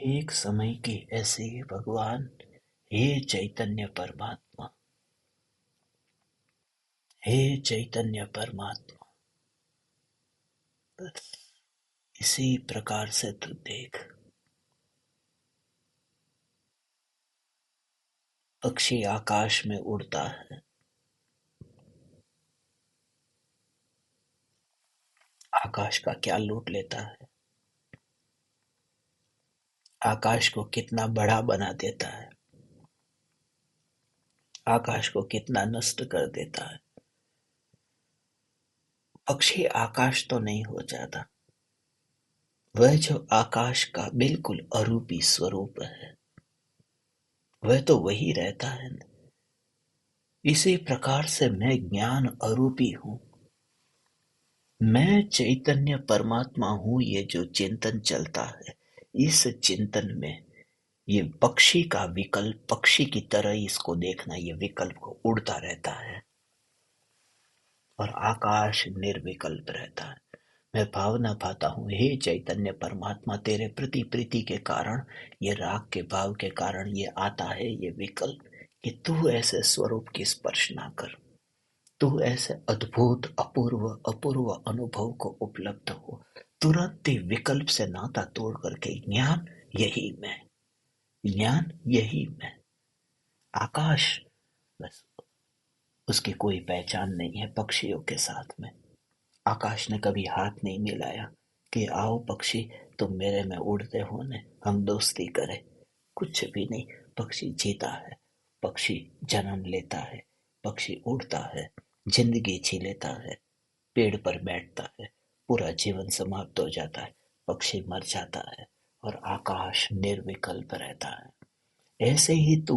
एक समय की ऐसे ही भगवान, हे चैतन्य परमात्मा, हे चैतन्य परमात्मा, बस इसी प्रकार से तू देख, पक्षी आकाश में उड़ता है, आकाश का क्या लूट लेता है, आकाश को कितना बड़ा बना देता है, आकाश को कितना नष्ट कर देता है। पक्षी आकाश तो नहीं हो जाता, वह जो आकाश का बिल्कुल अरूपी स्वरूप है, वह तो वही रहता है न। इसी प्रकार से मैं ज्ञान अरूपी हूँ, मैं चैतन्य परमात्मा हूँ। ये जो चिंतन चलता है, इस चिंतन में ये पक्षी का विकल्प, पक्षी की तरह इसको देखना, ये विकल्प को उड़ता रहता है और आकाश निर्विकल्प रहता है। मैं भावना पाता हूँ, हे चैतन्य परमात्मा, तेरे प्रति प्रीति के कारण, ये राग के भाव के कारण ये आता है ये विकल्प, कि तू ऐसे स्वरूप की स्पर्श ना कर, तू ऐसे अद्भुत अपूर्व अपूर्व अनुभव को उपलब्ध हो, तुरंत ही विकल्प से नाता तोड़ करके ज्ञान यही मैं, ज्ञान यही मैं, आकाश, बस उसकी कोई पहचान नहीं है पक्षियों के साथ में। आकाश ने कभी हाथ नहीं मिलाया कि आओ पक्षी, तुम मेरे में उड़ते हो ने, हम दोस्ती करें, कुछ भी नहीं। पक्षी जीता है, पक्षी जन्म लेता है, पक्षी उड़ता है, जिंदगी जी लेता है, पेड़ पर बैठता है, पूरा जीवन समाप्त हो जाता है, पक्षी मर जाता है और आकाश निर्विकल्प रहता है। ऐसे ही तू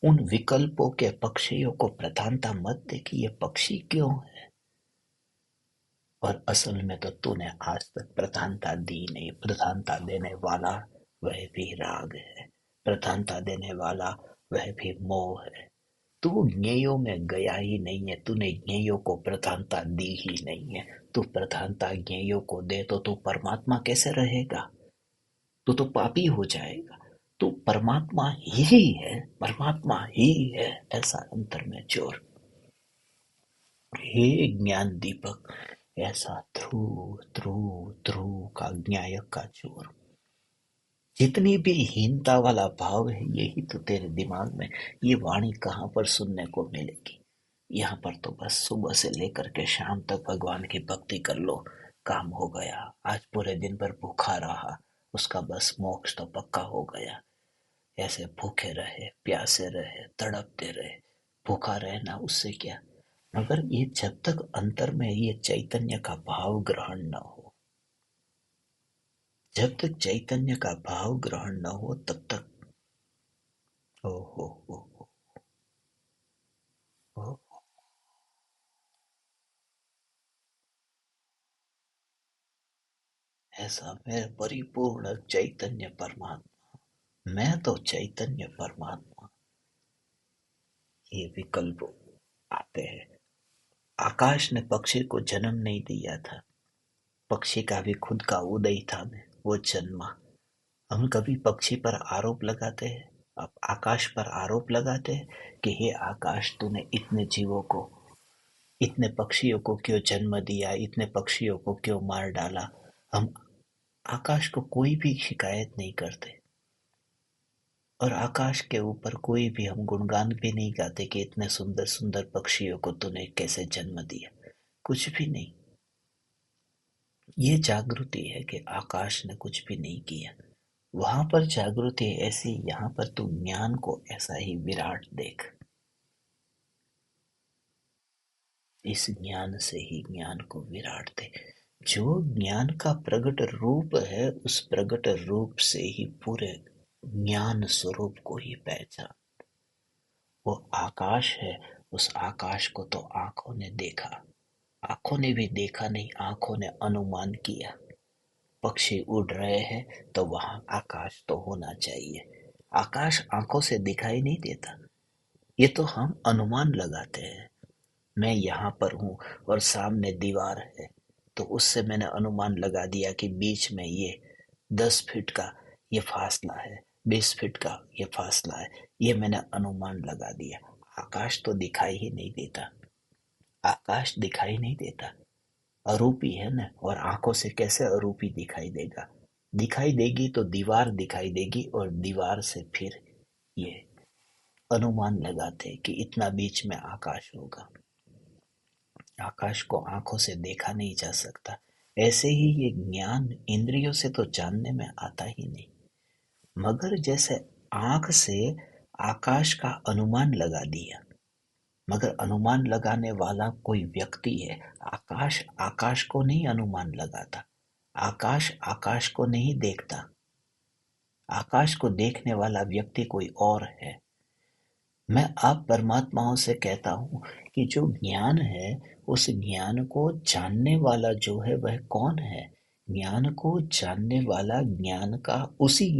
उन विकल्पों के पक्षियों को प्रधानता मत दे कि ये पक्षी क्यों है, और असल में तो तूने आज तक प्रधानता दी नहीं। प्रधानता देने वाला वह भी राग है, प्रधानता देने वाला वह भी मोह है। तू ज्ञेयों में गया ही नहीं है, तूने ज्ञेयों को प्रधानता दी ही नहीं है। तू प्रधानता ज्ञेयों को दे तो तू परमात्मा कैसे रहेगा, तू तो पापी हो जाएगा। तू परमात्मा ही है, परमात्मा ही है, ऐसा अंतर में जोर। हे ज्ञान दीपक, ऐसा ध्रुव ध्रुव ध्रुव का ज्ञायक का जोर। जितनी भी हीनता वाला भाव है, यही तो तेरे दिमाग में, ये वाणी कहाँ पर सुनने को मिलेगी। यहाँ पर तो बस सुबह से लेकर के शाम तक भगवान की भक्ति कर लो, काम हो गया। आज पूरे दिन भर भूखा रहा, उसका बस मोक्ष तो पक्का हो गया। ऐसे भूखे रहे, प्यासे रहे, तड़पते रहे, भूखा रहना उससे क्या। मगर ये जब तक अंतर में ये चैतन्य का भाव ग्रहण न हो, जब तक चैतन्य का भाव ग्रहण न हो, तब तक ओ हो हो, ऐसा मैं परिपूर्ण चैतन्य परमात्मा, मैं तो चैतन्य परमात्मा। ये विकल्प आते हैं। आकाश ने पक्षी को जन्म नहीं दिया था, पक्षी का भी खुद का उदय था में वो जन्मा। हम कभी पक्षी पर आरोप लगाते हैं, अब आकाश पर आरोप लगाते हैं कि हे आकाश, तूने इतने जीवों को, इतने पक्षियों को क्यों जन्म दिया, इतने पक्षियों को क्यों मार डाला। हम आकाश को कोई भी शिकायत नहीं करते, और आकाश के ऊपर कोई भी हम गुणगान भी नहीं गाते कि इतने सुंदर सुंदर पक्षियों को तूने कैसे जन्म दिया, कुछ भी नहीं। ये जागृति है कि आकाश ने कुछ भी नहीं किया। वहां पर जागृति ऐसी, यहाँ पर तू ज्ञान को ऐसा ही विराट देख। इस ज्ञान से ही ज्ञान को विराट दे। जो ज्ञान का प्रगट रूप है, उस प्रगट रूप से ही पूरे ज्ञान स्वरूप को ही पहचान। वो आकाश है, उस आकाश को तो आंखों ने देखा, आंखों ने भी देखा नहीं, आंखों ने अनुमान किया। पक्षी उड़ रहे हैं तो वहां आकाश तो होना चाहिए। आकाश आंखों से दिखाई नहीं देता, ये तो हम अनुमान लगाते हैं। मैं यहाँ पर हूँ और सामने दीवार है, तो उससे मैंने अनुमान लगा दिया कि बीच में ये 10 फीट का ये फासला है, 20 फीट का ये फासला है, ये मैंने अनुमान लगा दिया। आकाश तो दिखाई ही नहीं देता, आकाश दिखाई नहीं देता, अरूपी है ना। और आंखों से कैसे अरूपी दिखाई देगा? दिखाई देगी तो दीवार दिखाई देगी, और दीवार से फिर ये अनुमान लगाते कि इतना बीच में आकाश होगा। आकाश को आंखों से देखा नहीं जा सकता। ऐसे ही ये ज्ञान इंद्रियों से तो जानने में आता ही नहीं, मगर जैसे आंख से आकाश का अनुमान लगा दिया, मगर अनुमान लगाने वाला कोई व्यक्ति है। आकाश आकाश को नहीं अनुमान लगाता, आकाश आकाश को नहीं देखता, आकाश को देखने वाला व्यक्ति कोई और है। मैं आप परमात्माओं से कहता हूँ कि जो ज्ञान है, उस ज्ञान को जानने वाला जो है वह कौन है? ज्ञान को जानने वाला ज्ञान का, उसी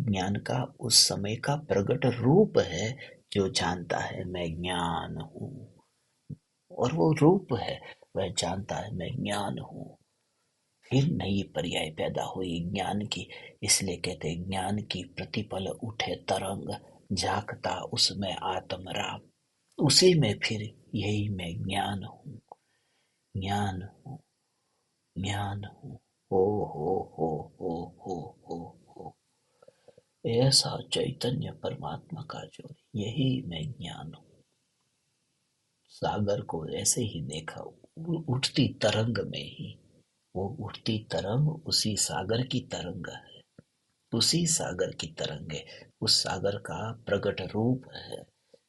ज्ञान का उस समय का प्रगट रूप है, जो जानता है मैं ज्ञान हूँ। और वो रूप है, वह जानता है मैं ज्ञान हूँ। फिर नई पर्याय पैदा हुई ज्ञान की। इसलिए कहते ज्ञान की प्रतिपल उठे तरंग, झांकता उसमें आत्म राम। उसी में फिर यही मैं ज्ञान हूँ, ज्ञान हूँ, ज्ञान हूँ। हो हो हो हो हो हो हो। ऐसा चैतन्य परमात्मा का जो, यही मैं ज्ञान हूँ। सागर को ऐसे ही देखा, उठती तरंग में ही। वो उठती तरंग उसी सागर की तरंग है, उसी सागर की तरंग है, उस सागर का प्रगट रूप है।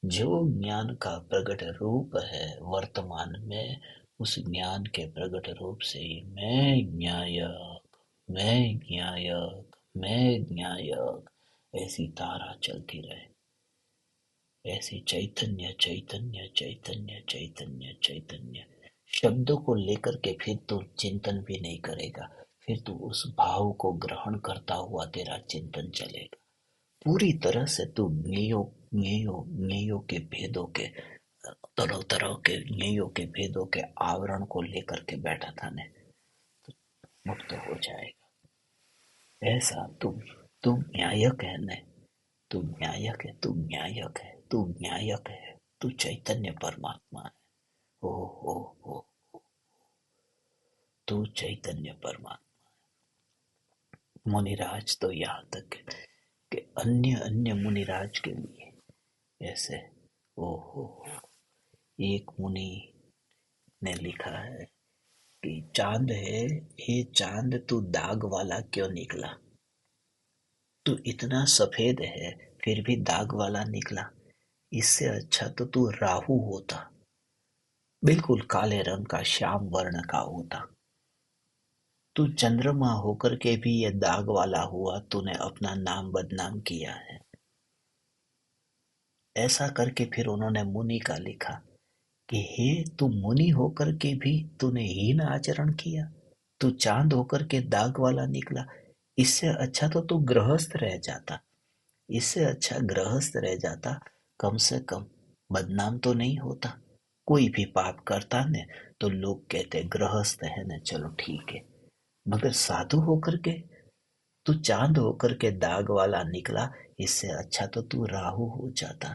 जो ज्ञान का प्रगट रूप है वर्तमान में, उस ज्ञान के प्रगट रूप से ही मैं ज्ञायक, मैं ज्ञायक, मैं ज्ञायक, ऐसी तारा चलती रहे। ऐसे चैतन्य चैतन्य चैतन्य चैतन्य चैतन्य शब्दों को लेकर के फिर तू चिंतन भी नहीं करेगा। फिर तू उस भाव को ग्रहण करता हुआ तेरा चिंतन चलेगा। पूरी तरह से तू ज्ञेयों ज्ञेयों ज्ञेयों के भेदों के, तरह तरह के ज्ञेयों के भेदों के आवरण को लेकर के बैठा था ने, मुक्त हो जाएगा। ऐसा तू न्यायक है ने, तू न्यायक है, तू न्यायक है, तू न्यायक है, तू चैतन्य परमात्मा है। हो हो हो, तू चैतन्य परमात्मा। मुनिराज तो यहाँ तक कि अन्य अन्य मुनिराज के लिए ऐसे, ओ हो। एक मुनि ने लिखा है कि चांद है, ये चांद तू दाग वाला क्यों निकला? तू इतना सफेद है फिर भी दाग वाला निकला। इससे अच्छा तो तू राहु होता, बिल्कुल काले रंग का, श्याम वर्ण का होता। तू चंद्रमा होकर के भी ये दाग वाला हुआ, तूने अपना नाम बदनाम किया है। ऐसा करके फिर उन्होंने मुनि का लिखा कि हे, तू मुनि होकर के भी तूने हीन आचरण किया, तू चांद होकर के दाग वाला निकला। इससे अच्छा तो तू गृहस्थ रह जाता, इससे अच्छा गृहस्थ रह जाता, कम से कम बदनाम तो नहीं होता। कोई भी पाप करता ने तो लोग कहते गृहस्थ है ना, चलो ठीक है। मगर साधु होकर के तू चांद होकर के दाग वाला निकला, इससे अच्छा तो तू राहु हो जाता।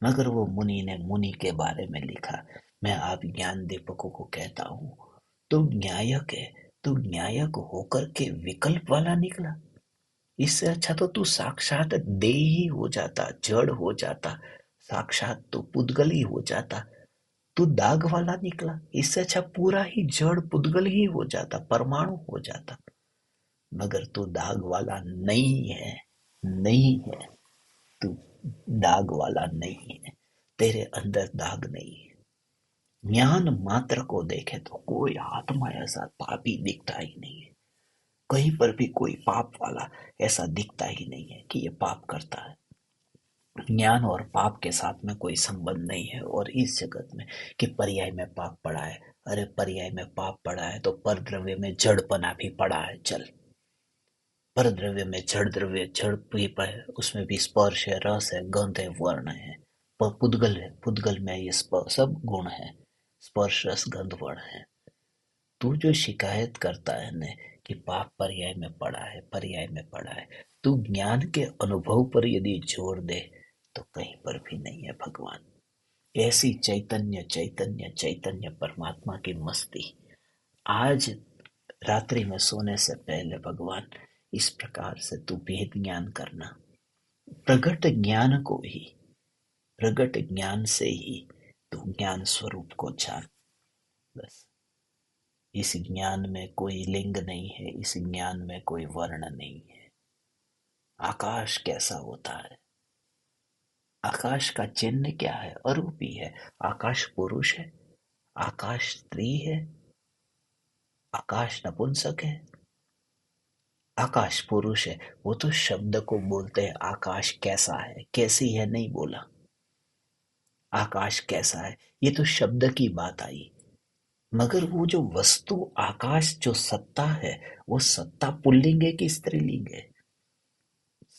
मगर वो मुनि ने मुनि के बारे में लिखा। मैं आप ज्ञान दीपकों को कहता हूँ, तू न्यायक है, तू न्यायक होकर के विकल्प वाला निकला। इससे अच्छा तो तू साक्षात देही हो जाता, जड़ हो जाता, साक्षात तो पुद्गल ही हो जाता। तू दाग वाला निकला। इससे अच्छा पूरा ही जड़ पुद्गल ही हो जाता, परमाणु हो जाता। मगर तू दाग वाला नहीं है, नहीं है। तू दाग वाला नहीं है, तेरे अंदर दाग नहीं है। ज्ञान मात्र को देखे तो कोई आत्मा ऐसा पापी दिखता ही नहीं है। कहीं पर भी कोई पाप वाला ऐसा दिखता ही नहीं है कि ये पाप करता है। ज्ञान और पाप के साथ में कोई संबंध नहीं है। और इस जगत में कि पर्याय में पाप पड़ा है, अरे पर्याय में पाप पड़ा है तो पर द्रव्य में जड़पना भी पड़ा है। चल, पर द्रव्य में जड़ द्रव्य, जड़ भी है, उसमें भी स्पर्श है, रस है, गंध है, वर्ण है। पर पुद्गल है, पुद्गल में ये सब गुण है, स्पर्श रस गंध वर्ण है। तू जो शिकायत करता है न कि पाप पर्याय में पड़ा है, पर्याय में पड़ा है, तू ज्ञान के अनुभव पर यदि जोर दे तो कहीं पर भी नहीं है भगवान। ऐसी चैतन्य चैतन्य चैतन्य परमात्मा की मस्ती आज रात्रि में सोने से पहले भगवान इस प्रकार से तू भेद ज्ञान करना। प्रगट ज्ञान को ही, प्रगट ज्ञान से ही तू ज्ञान स्वरूप को जान। बस इस ज्ञान में कोई लिंग नहीं है, इस ज्ञान में कोई वर्ण नहीं है। आकाश कैसा होता है, आकाश का चिन्ह क्या है, अरूपी है। आकाश पुरुष है, आकाश स्त्री है, आकाश नपुंसक है, आकाश पुरुष है। वो तो शब्द को बोलते हैं आकाश कैसा है, कैसी है नहीं बोला, आकाश कैसा है, ये तो शब्द की बात आई। मगर वो जो वस्तु आकाश, जो सत्ता है, वो सत्ता पुल्लिंग है कि स्त्रीलिंग है?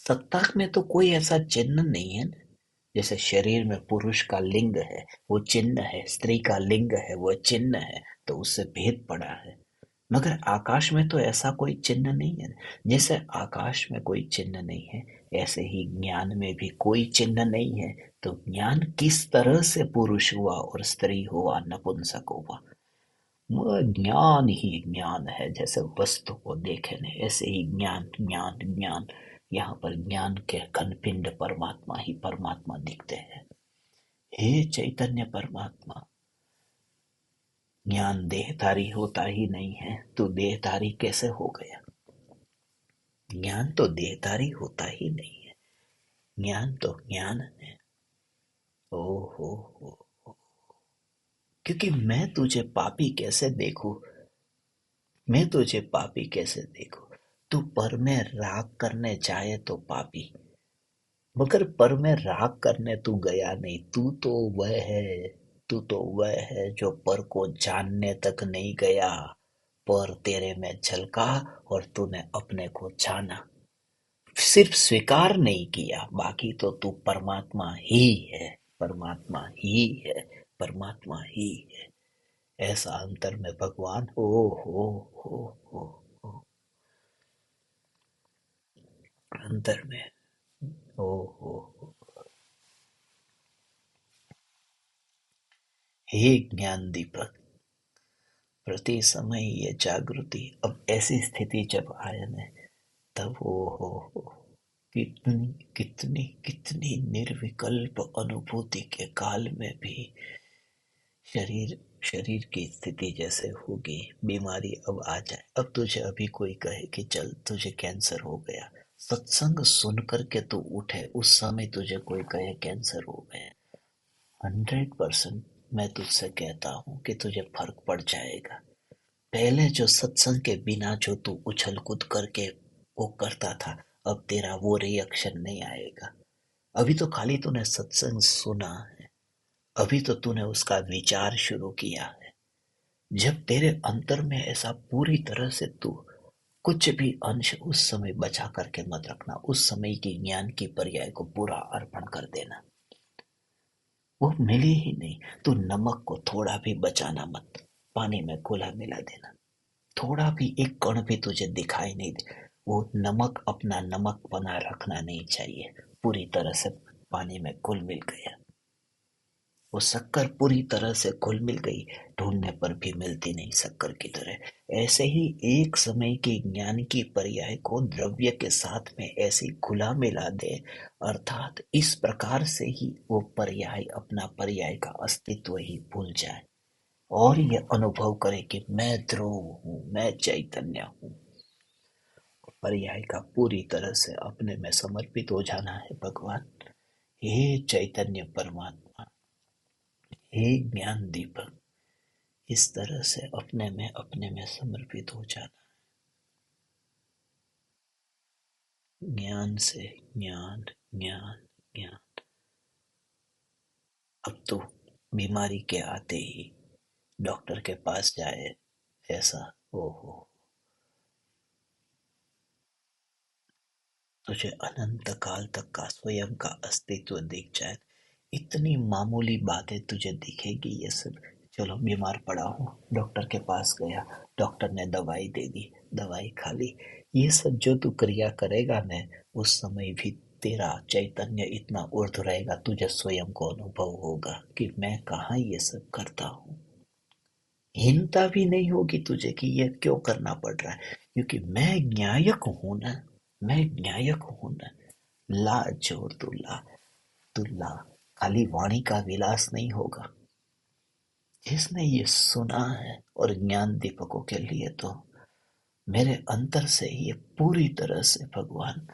सत्ता में तो कोई ऐसा चिन्ह नहीं है ना। जैसे शरीर में पुरुष का लिंग है वो चिन्ह है, स्त्री का लिंग है वो चिन्ह है, तो उससे भेद पड़ा है। मगर आकाश में तो ऐसा कोई चिन्ह नहीं है। जैसे आकाश में कोई चिन्ह नहीं है, ऐसे ही ज्ञान में भी कोई चिन्ह नहीं है। तो ज्ञान किस तरह से पुरुष हुआ और स्त्री हुआ, नपुंसक हुआ? वह ज्ञान ही ज्ञान है। जैसे वस्तु को देखे न ऐसे ही ज्ञान ज्ञान ज्ञान। यहाँ पर ज्ञान के घनपिंड परमात्मा ही परमात्मा दिखते हैं। हे चैतन्य परमात्मा, ज्ञान देहधारी होता ही नहीं है, तो देहधारी कैसे हो गया? ज्ञान तो देहधारी होता ही नहीं है, ज्ञान तो ज्ञान है। ओ हो, क्योंकि मैं तुझे पापी कैसे देखूं, मैं तुझे पापी कैसे देखूं? तू पर में राग करने जाए तो पापी, मगर पर में राग करने तू गया नहीं। तू तो वह है, तू तो वह है जो पर को जानने तक नहीं गया। पर तेरे में झलका और तूने अपने को जाना, सिर्फ स्वीकार नहीं किया। बाकी तो तू परमात्मा ही है, परमात्मा ही है, परमात्मा ही है। ऐसा अंतर में भगवान हो अंतर में ओ हो। हे ज्ञान दीपक, प्रति समय ये जागृति, अब ऐसी स्थिति जब आए न, तब हो कितनी कितनी कितनी निर्विकल्प अनुभूति के काल में भी शरीर शरीर की स्थिति जैसे होगी। बीमारी अब आ जाए, अब तुझे अभी कोई कहे कि चल तुझे कैंसर हो गया, सत्संग सुन करके तू उठे, उस समय तुझे कोई कहे कैंसर हो गया, 100% मैं तुझसे कहता हूँ कि तुझे फर्क पड़ जाएगा। पहले जो सत्संग के बिना जो तू उछल कूद करके वो करता था, अब तेरा वो रिएक्शन नहीं आएगा। अभी तो खाली तूने सत्संग सुना है, अभी तो तूने उसका विचार शुरू किया है। जब तेरे अंतर में ऐसा पूरी तरह से तू कुछ भी अंश उस समय बचा करके मत रखना, उस समय की ज्ञान की पर्याय को पूरा अर्पण कर देना। वो मिले ही नहीं, तू नमक को थोड़ा भी बचाना मत, पानी में घुला मिला देना। थोड़ा भी एक कण भी तुझे दिखाई नहीं दे, वो नमक अपना नमक बना रखना नहीं चाहिए, पूरी तरह से पानी में घुल मिल गया। वो शक्कर पूरी तरह से घुल मिल गई, ढूंढने पर भी मिलती नहीं शक्कर की तरह। ऐसे ही एक समय के ज्ञान की पर्याय को द्रव्य के साथ में ऐसे घुला मिला दे, अर्थात इस प्रकार से ही वो पर्याय अपना पर्याय का अस्तित्व ही भूल जाए और ये अनुभव करे कि मैं ध्रुव हूँ, मैं चैतन्य हूँ। पर्याय का पूरी तरह से अपने में समर्पित हो जाना है भगवान। हे चैतन्य परमात्मा, हे ज्ञान दीपक, इस तरह से अपने में समर्पित हो जाना। ज्ञान से ज्ञान, ज्ञान, ज्ञान। अब तो बीमारी के आते ही डॉक्टर के पास जाए, ऐसा हो तुझे अनंत काल तक का स्वयं का अस्तित्व दिख जाए। इतनी मामूली बातें तुझे दिखेगी ये सब। चलो बीमार पड़ा हूँ, डॉक्टर के पास गया, डॉक्टर ने दवाई दे दी, दवाई खा ली। ये सब जो तू क्रिया करेगा न, उस समय भी तेरा चैतन्य इतना ऊर्ध्व रहेगा, तुझे स्वयं को अनुभव होगा कि मैं कहाँ ये सब करता हूँ। हीनता भी नहीं होगी तुझे कि ये क्यों करना पड़ रहा है, क्योंकि मैं न्यायक हूं ना, मैं न्यायक हूं ना। ला जोर तू ला। खाली वाणी का विलास नहीं होगा। जिसने ये सुना है, और ज्ञान दीपकों के लिए तो मेरे अंतर से ये पूरी तरह से भगवान,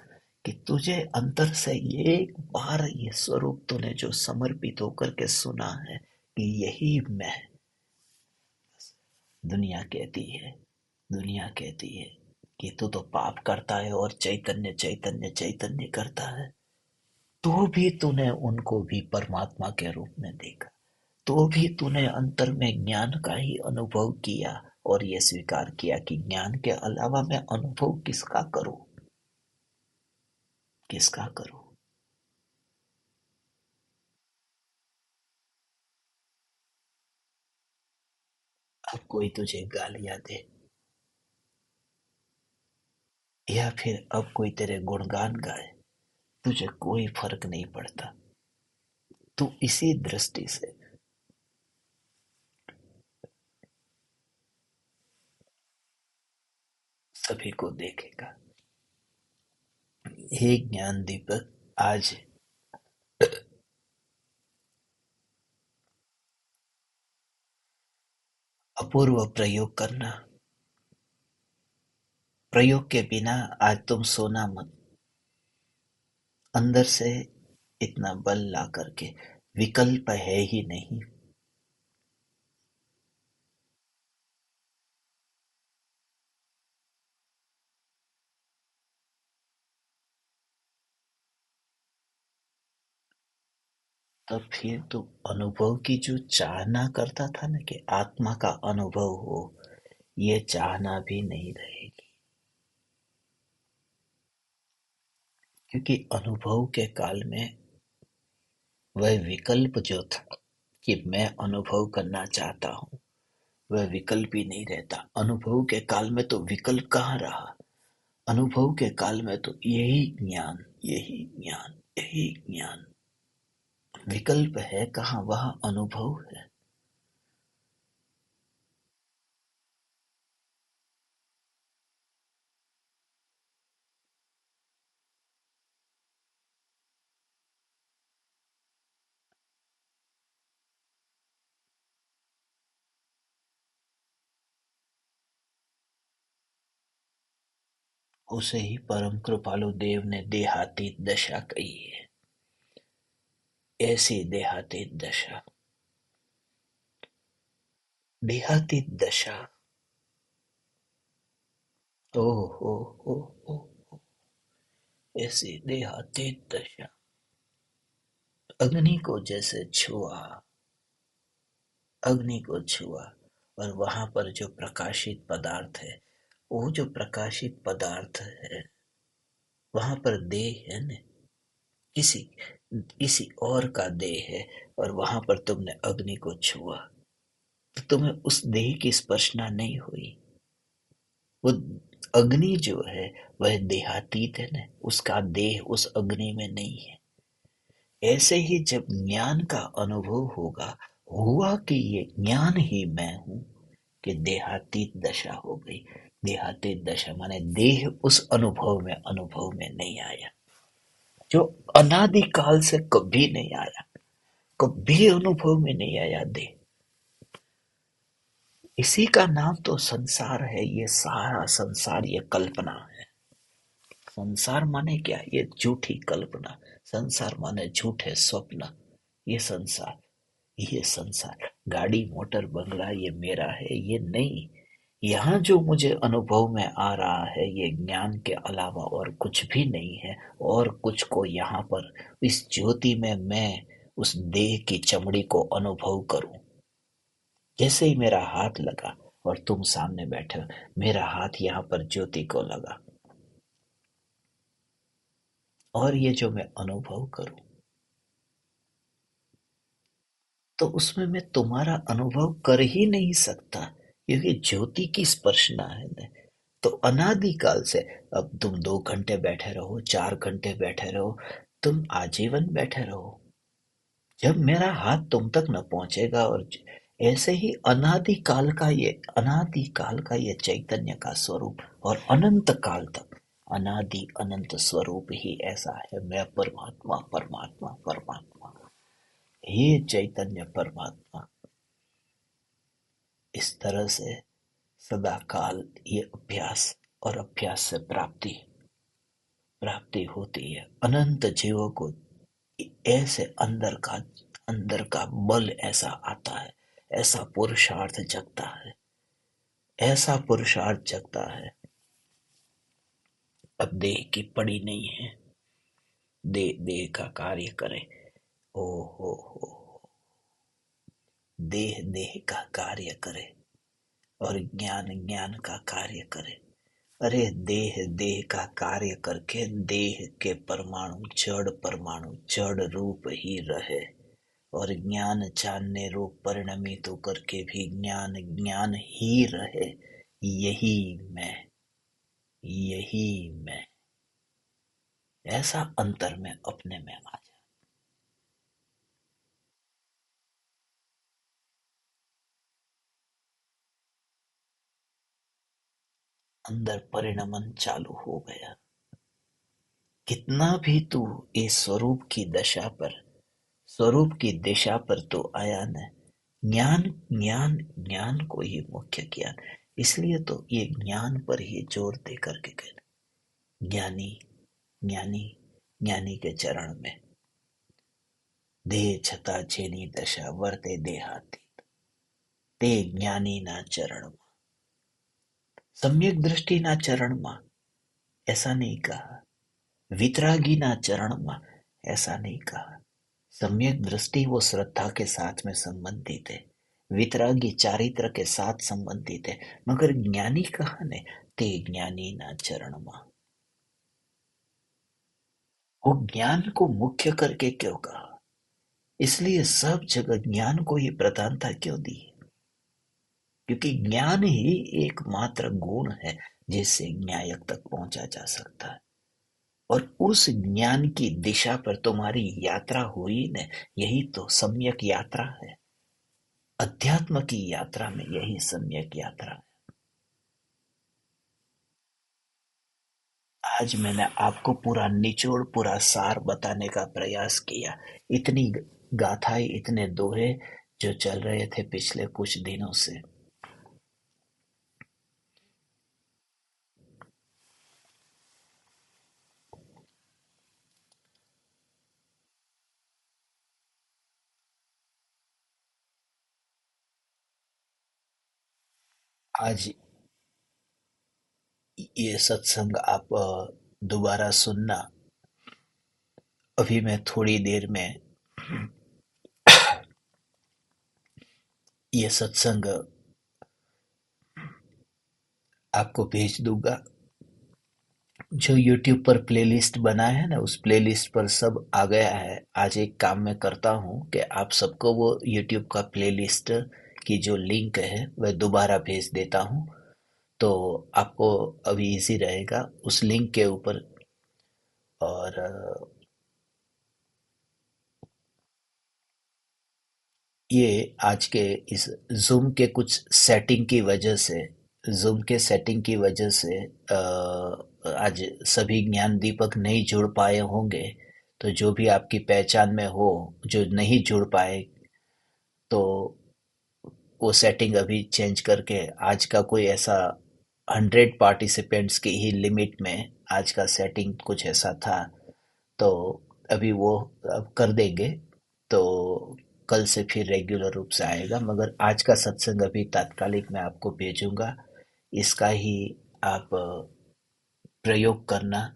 कि तुझे अंतर से ये एक बार ये स्वरूप तूने जो समर्पित होकर के सुना है कि यही मैं। दुनिया कहती है, दुनिया कहती है कि तू तो पाप करता है और चैतन्य चैतन्य चैतन्य करता है। तो भी तूने उनको भी परमात्मा के रूप में देखा, तो भी तूने अंतर में ज्ञान का ही अनुभव किया और ये स्वीकार किया कि ज्ञान के अलावा मैं अनुभव किसका करूं, किसका करूं। अब कोई तुझे गालियां दे या फिर अब कोई तेरे गुणगान गाए, तुझे कोई फर्क नहीं पड़ता। तू इसी दृष्टि से सभी को देखेगा। हे ज्ञान दीपक, आज अपूर्व प्रयोग करना। प्रयोग के बिना आज तुम सोना मत। अंदर से इतना बल ला करके, विकल्प है ही नहीं। तब फिर तो अनुभव की जो चाहना करता था ना कि आत्मा का अनुभव हो, ये चाहना भी नहीं रहेगी। क्योंकि अनुभव के काल में वह विकल्प जो था कि मैं अनुभव करना चाहता हूँ, वह विकल्प ही नहीं रहता। अनुभव के काल में तो विकल्प कहाँ रहा। अनुभव के काल में तो यही ज्ञान, यही ज्ञान, यही ज्ञान। विकल्प है कहाँ, वहाँ अनुभव है। उसे ही परम कृपालु देव ने देहातीत दशा कही है। ऐसी देहातीत दशा, देहातीत दशा। ओ हो हो हो, ऐसी देहातीत दशा। अग्नि को जैसे छुआ, अग्नि को छुआ, और वहां पर जो प्रकाशित पदार्थ है, वो जो प्रकाशित पदार्थ है, वहां पर देह है न, किसी किसी और का देह है, और वहां पर तुमने अग्नि को छुआ, तो तुम्हें उस देह की स्पर्शना नहीं हुई। वो अग्नि जो है वह देहातीत है न, उसका देह उस अग्नि में नहीं है। ऐसे ही जब ज्ञान का अनुभव होगा, हुआ कि ये ज्ञान ही मैं हूं, कि देहातीत दशा हो गई। देहातीत दशा माने देह उस अनुभव में नहीं आया, जो अनादि काल से कभी नहीं आया, कभी अनुभव में नहीं आया देह। इसी का नाम तो संसार है। ये सारा संसार ये कल्पना है। संसार माने क्या? ये झूठी कल्पना। संसार माने झूठे स्वप्न। ये संसार, ये संसार, गाड़ी मोटर बंगला ये मेरा है, ये नहीं। यहाँ जो मुझे अनुभव में आ रहा है, ये ज्ञान के अलावा और कुछ भी नहीं है। और कुछ को यहाँ पर इस ज्योति में मैं उस देह की चमड़ी को अनुभव करूं। जैसे ही मेरा हाथ लगा और तुम सामने बैठे हो, मेरा हाथ यहाँ पर ज्योति को लगा, और ये जो मैं अनुभव करूं, तो उसमें मैं तुम्हारा अनुभव कर ही नहीं सकता, क्योंकि ज्योति की स्पर्शना है ना। तो अनादिकाल से, अब तुम 2 घंटे बैठे रहो, 4 घंटे बैठे रहो, तुम आजीवन बैठे रहो, जब मेरा हाथ तुम तक न पहुंचेगा। और ऐसे ही अनादि काल का ये चैतन्य का स्वरूप, और अनंत काल तक अनादि अनंत स्वरूप ही ऐसा है। मैं परमात्मा, परमात्मा, परमात्मा, हे चैतन्य परमात्मा। इस तरह से सदा काल ये अभ्यास, और अभ्यास से प्राप्ति, प्राप्ति होती है। अनंत जीवों को ऐसे अंदर का बल ऐसा आता है, ऐसा पुरुषार्थ जगता है, ऐसा पुरुषार्थ जगता है। अब देह की पड़ी नहीं है, देह देह का कार्य करे। ओ हो, देह देह का कार्य करे, और ज्ञान ज्ञान का कार्य करे। अरे देह देह का कार्य करके देह के परमाणु जड़ रूप ही रहे, और ज्ञान जानने रूप परिणमित होकर के भी ज्ञान ज्ञान ही रहे। यही मैं, यही मैं, ऐसा अंतर में अपने में आ जाए। अंदर परिणमन चालू हो गया। कितना भी तू इस स्वरूप की दिशा पर तो आया न। ज्ञान ज्ञान ज्ञान को ही मुख्य किया। इसलिए तो ये ज्ञान पर ही जोर दे करके कह, ज्ञानी ज्ञानी ज्ञानी के चरण में, देह छता જેની દશા વર્તે देहाती, તે જ્ઞાનીના ચરણમાં, सम्यक दृष्टिના ચરણમાં, ऐसा नहीं कहा। वितरागीના चरणમાં, ऐसा नहीं कहा। सम्यक दृष्टि वो श्रद्धा के साथ में संबंधित है, वितरागी चारित्र के साथ संबंधित है, मगर ज्ञानी कहा ने, ते ज्ञानी ना चरण मा। वो ज्ञान को मुख्य करके क्यों कहा? इसलिए सब जगह ज्ञान को ही प्रधानता क्यों दी? क्योंकि ज्ञान ही एकमात्र गुण है जिससे न्यायक तक पहुंचा जा सकता है। और उस ज्ञान की दिशा पर तुम्हारी यात्रा हुई न, यही तो सम्यक यात्रा है। अध्यात्म की यात्रा में यही सम्यक यात्रा है। आज मैंने आपको पूरा निचोड़, पूरा सार बताने का प्रयास किया। इतनी गाथाएं, इतने दोहे जो चल रहे थे पिछले कुछ दिनों से। आज ये सत्संग आप दोबारा सुनना। अभी मैं थोड़ी देर में ये सत्संग आपको भेज दूंगा। जो यूट्यूब पर प्लेलिस्ट बना है ना, उस प्लेलिस्ट पर सब आ गया है। आज एक काम मैं करता हूँ कि आप सबको वो यूट्यूब का प्लेलिस्ट की जो लिंक है वह दोबारा भेज देता हूँ। तो आपको अभी इजी रहेगा उस लिंक के ऊपर। और ये आज के इस ज़ूम के कुछ सेटिंग की वजह से आज सभी ज्ञान दीपक नहीं जुड़ पाए होंगे। तो जो भी आपकी पहचान में हो, जो नहीं जुड़ पाए, तो वो सेटिंग अभी चेंज करके आज का कोई ऐसा 100 पार्टिसिपेंट्स की ही लिमिट में आज का सेटिंग कुछ ऐसा था। तो अभी वो अब कर देंगे, तो कल से फिर रेगुलर रूप से आएगा। मगर आज का सत्संग अभी तात्कालिक मैं आपको भेजूंगा, इसका ही आप प्रयोग करना।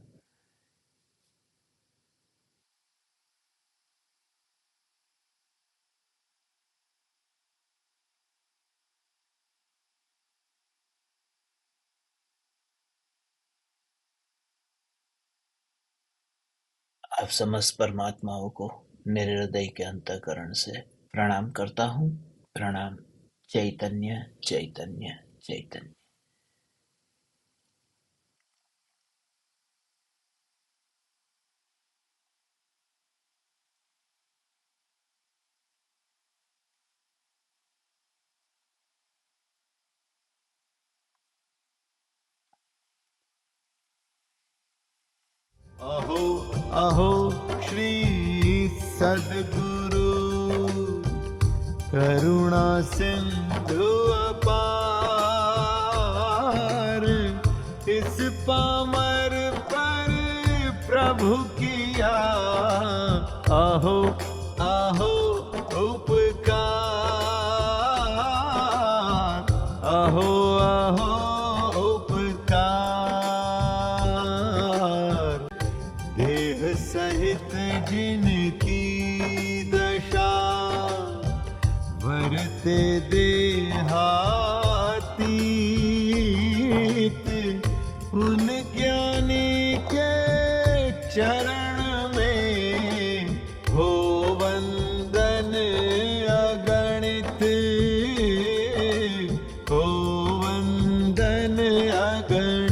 आप समस्त परमात्माओं को मेरे हृदय के अंतःकरण से प्रणाम करता हूँ। प्रणाम। चैतन्य चैतन्य चैतन्य। अहो अहो श्री सद्गुरु करुणा सिंधु अपार, इस पामर पर प्रभु किया अहो अहो उपकार, अहो अहो उपकार। देह सहित जिनकी दशा, वरते देहातीत, उन ज्ञानी के चरण में हो वंदन अगणित, हो वंदन अगणित।